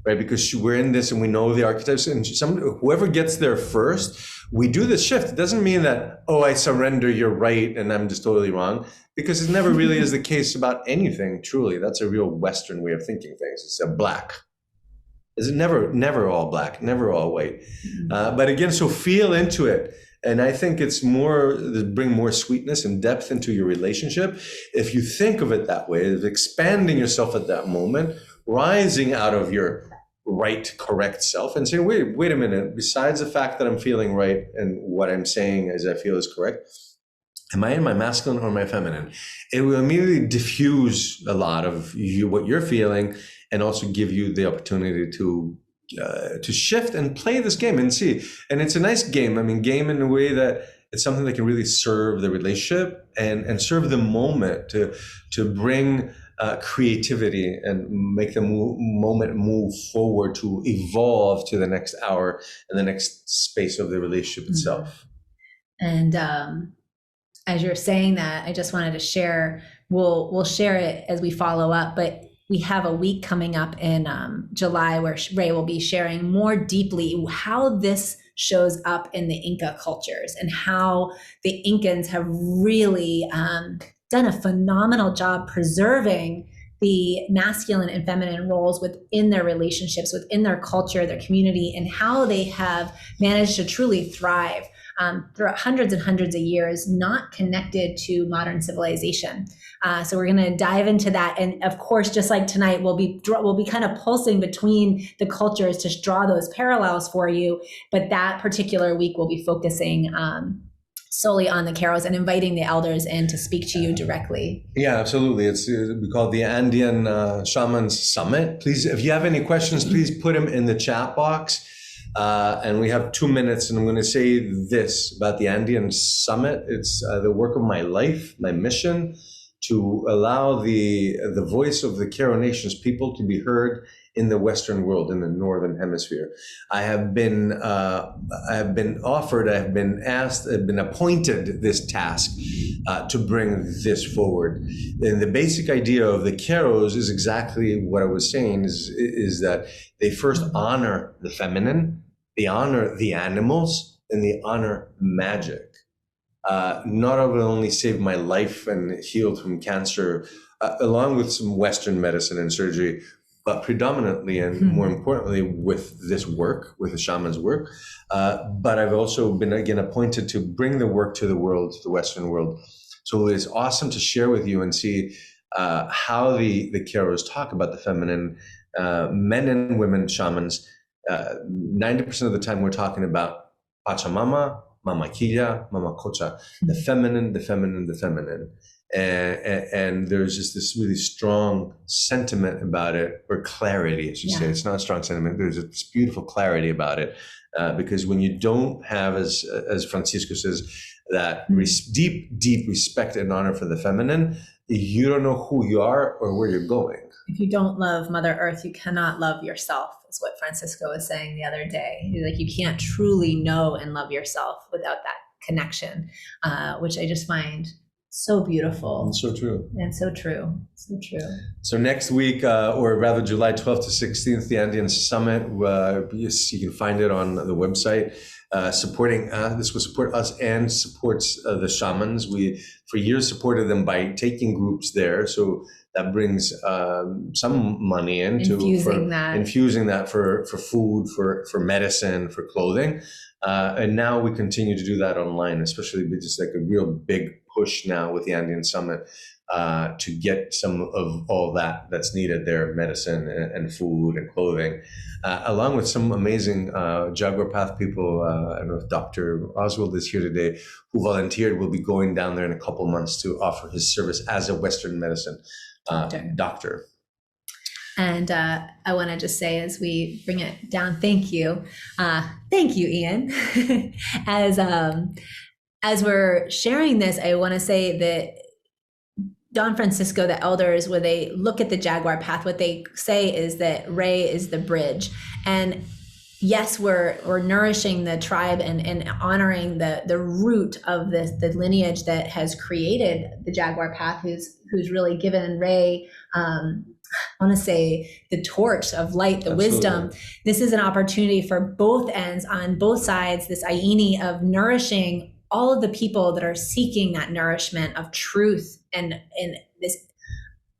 right? Because we're in this and we know the archetypes, and whoever gets there first, we do the shift. It doesn't mean that, I surrender, you're right, and I'm just totally wrong, because it never really is the case about anything, truly. That's a real Western way of thinking things. It's a black. Is it never all black, never all white. But again, so feel into it. And I think it's bring more sweetness and depth into your relationship. If you think of it that way, of expanding yourself at that moment, rising out of your right, correct self and saying, wait a minute, besides the fact that I'm feeling right and what I'm saying as I feel is correct, am I in my masculine or my feminine? It will immediately diffuse a lot of what you're feeling, and also give you the opportunity to shift and play this game and see. And it's a nice game. I mean, game in a way that it's something that can really serve the relationship and serve the moment to bring creativity and make the moment move forward, to evolve to the next hour and the next space of the relationship itself. And as you're saying that, I just wanted to share, we'll share it as we follow up, but we have a week coming up in July where Ray will be sharing more deeply how this shows up in the Inca cultures and how the Incans have really done a phenomenal job preserving the masculine and feminine roles within their relationships, within their culture, their community, and how they have managed to truly thrive throughout hundreds and hundreds of years, not connected to modern civilization. So we're going to dive into that, and of course, just like tonight, we'll be kind of pulsing between the cultures to draw those parallels for you. But that particular week, we'll be focusing solely on the Caros and inviting the elders in to speak to you directly. Yeah, absolutely. It's we call it the Andean Shamans Summit. Please, if you have any questions, please put them in the chat box. And we have 2 minutes, and I'm going to say this about the Andean Summit. It's the work of my life, my mission, to allow the voice of the Caro Nations people to be heard in the Western world, in the Northern Hemisphere. I have been offered, I have been asked, I've been appointed this task to bring this forward. And the basic idea of the Keros is exactly what I was saying, is that they first honor the feminine, they honor the animals, and they honor magic. Not only saved my life and healed from cancer, along with some Western medicine and surgery, but predominantly and more importantly with this work, with the shaman's work. But I've also been again appointed to bring the work to the world, to the Western world. So it's awesome to share with you and see how the Keros talk about the feminine, men and women shamans. 90% of the time we're talking about Pachamama, Mama Killa, Mama Kocha, the feminine, the feminine, the feminine. And there's just this really strong sentiment about it, or clarity, as you say. It's not a strong sentiment. There's this beautiful clarity about it, because when you don't have, as Francisco says, that deep respect and honor for the feminine, you don't know who you are or where you're going. If you don't love Mother Earth, you cannot love yourself, is what Francisco was saying the other day. He's like, you can't truly know and love yourself without that connection, which I just find so beautiful. And so true. And so true. So true. So next week, or rather July 12th to 16th, the Andean Summit, you can find it on the website. Supporting this will support us and supports the shamans. We for years supported them by taking groups there, so that brings some money in infusing that for food, for medicine, for clothing, and now we continue to do that online, especially with just like a real big push now with the Andean Summit to get some of all that's needed there, medicine and food and clothing, along with some amazing Jaguar Path people. I don't know if Dr. Oswald is here today, who volunteered, will be going down there in a couple months to offer his service as a Western medicine doctor. And I want to just say, as we bring it down, thank you, Ian. As we're sharing this, I want to say that Don Francisco, the elders, when they look at the Jaguar Path, what they say is that Ray is the bridge. And yes, we're nourishing the tribe and honoring the root of the lineage that has created the Jaguar Path, who's really given Ray, I want to say, the torch of light, the wisdom. This is an opportunity for both ends, on both sides, this Aini of nourishing all of the people that are seeking that nourishment of truth and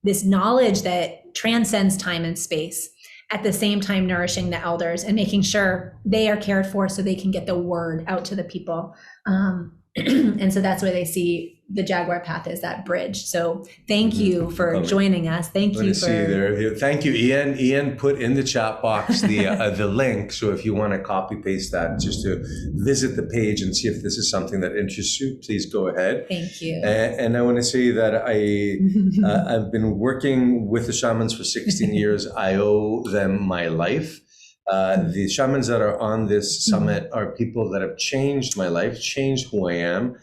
this knowledge that transcends time and space, at the same time nourishing the elders and making sure they are cared for so they can get the word out to the people. And so that's where they see the Jaguar Path as that bridge. So thank you for joining us. Thank you for... Thank you, Ian. Ian put in the chat box the link. So if you want to copy paste that just to visit the page and see if this is something that interests you, please go ahead. Thank you. And I want to say that I've been working with the shamans for 16 years. I owe them my life. The shamans that are on this summit are people that have changed my life, changed who I am.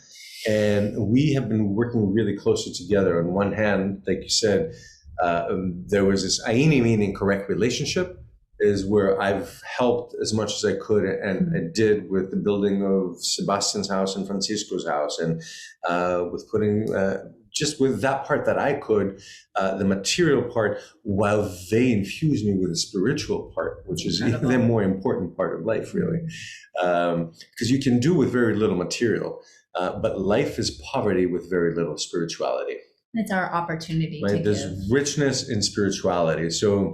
And we have been working really closely together. On one hand, like you said, there was this Aini, meaning correct relationship, is where I've helped as much as I could and I did with the building of Sebastian's house and Francisco's house, and with putting, just with that part that I could, the material part, while they infused me with the spiritual part, which is even the more important part of life, really. Because you can do with very little material. But life is poverty with very little spirituality. It's our opportunity right? to There's give. richness in spirituality. So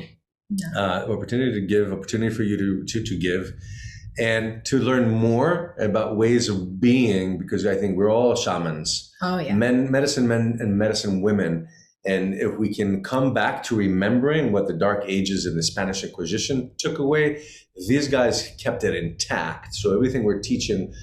opportunity to give, opportunity for you to give, and to learn more about ways of being, because I think we're all shamans. Oh, yeah. Medicine men and medicine women. And if we can come back to remembering what the Dark Ages and the Spanish Inquisition took away, these guys kept it intact. So everything we're teaching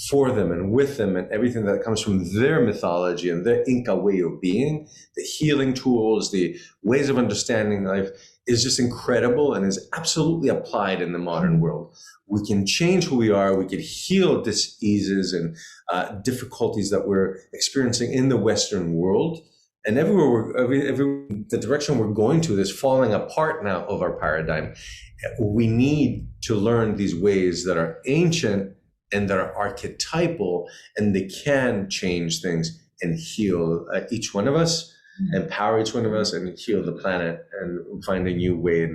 for them and with them, and everything that comes from their mythology and their Inca way of being, the healing tools, the ways of understanding life, is just incredible and is absolutely applied in the modern world. We can change who we are. We can heal diseases and difficulties that we're experiencing in the Western world And the direction we're going to, this falling apart now of our paradigm, we need to learn these ways that are ancient and that are archetypal, and they can change things and heal each one of us, empower each one of us, and heal the planet, and find a new way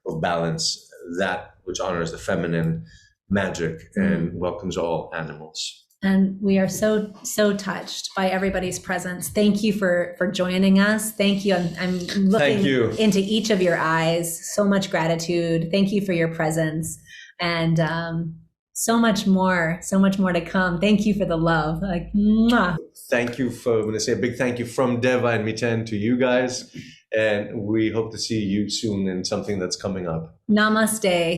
of balance, that which honors the feminine magic and welcomes all animals. And we are so touched by everybody's presence. Thank you for joining us. Thank you. I'm looking into each of your eyes. So much gratitude. Thank you for your presence, and so much more to come. Thank you for the love. Like, mwah. Thank you I'm going to say a big thank you from Deva and Miten to you guys, and we hope to see you soon in something that's coming up. Namaste.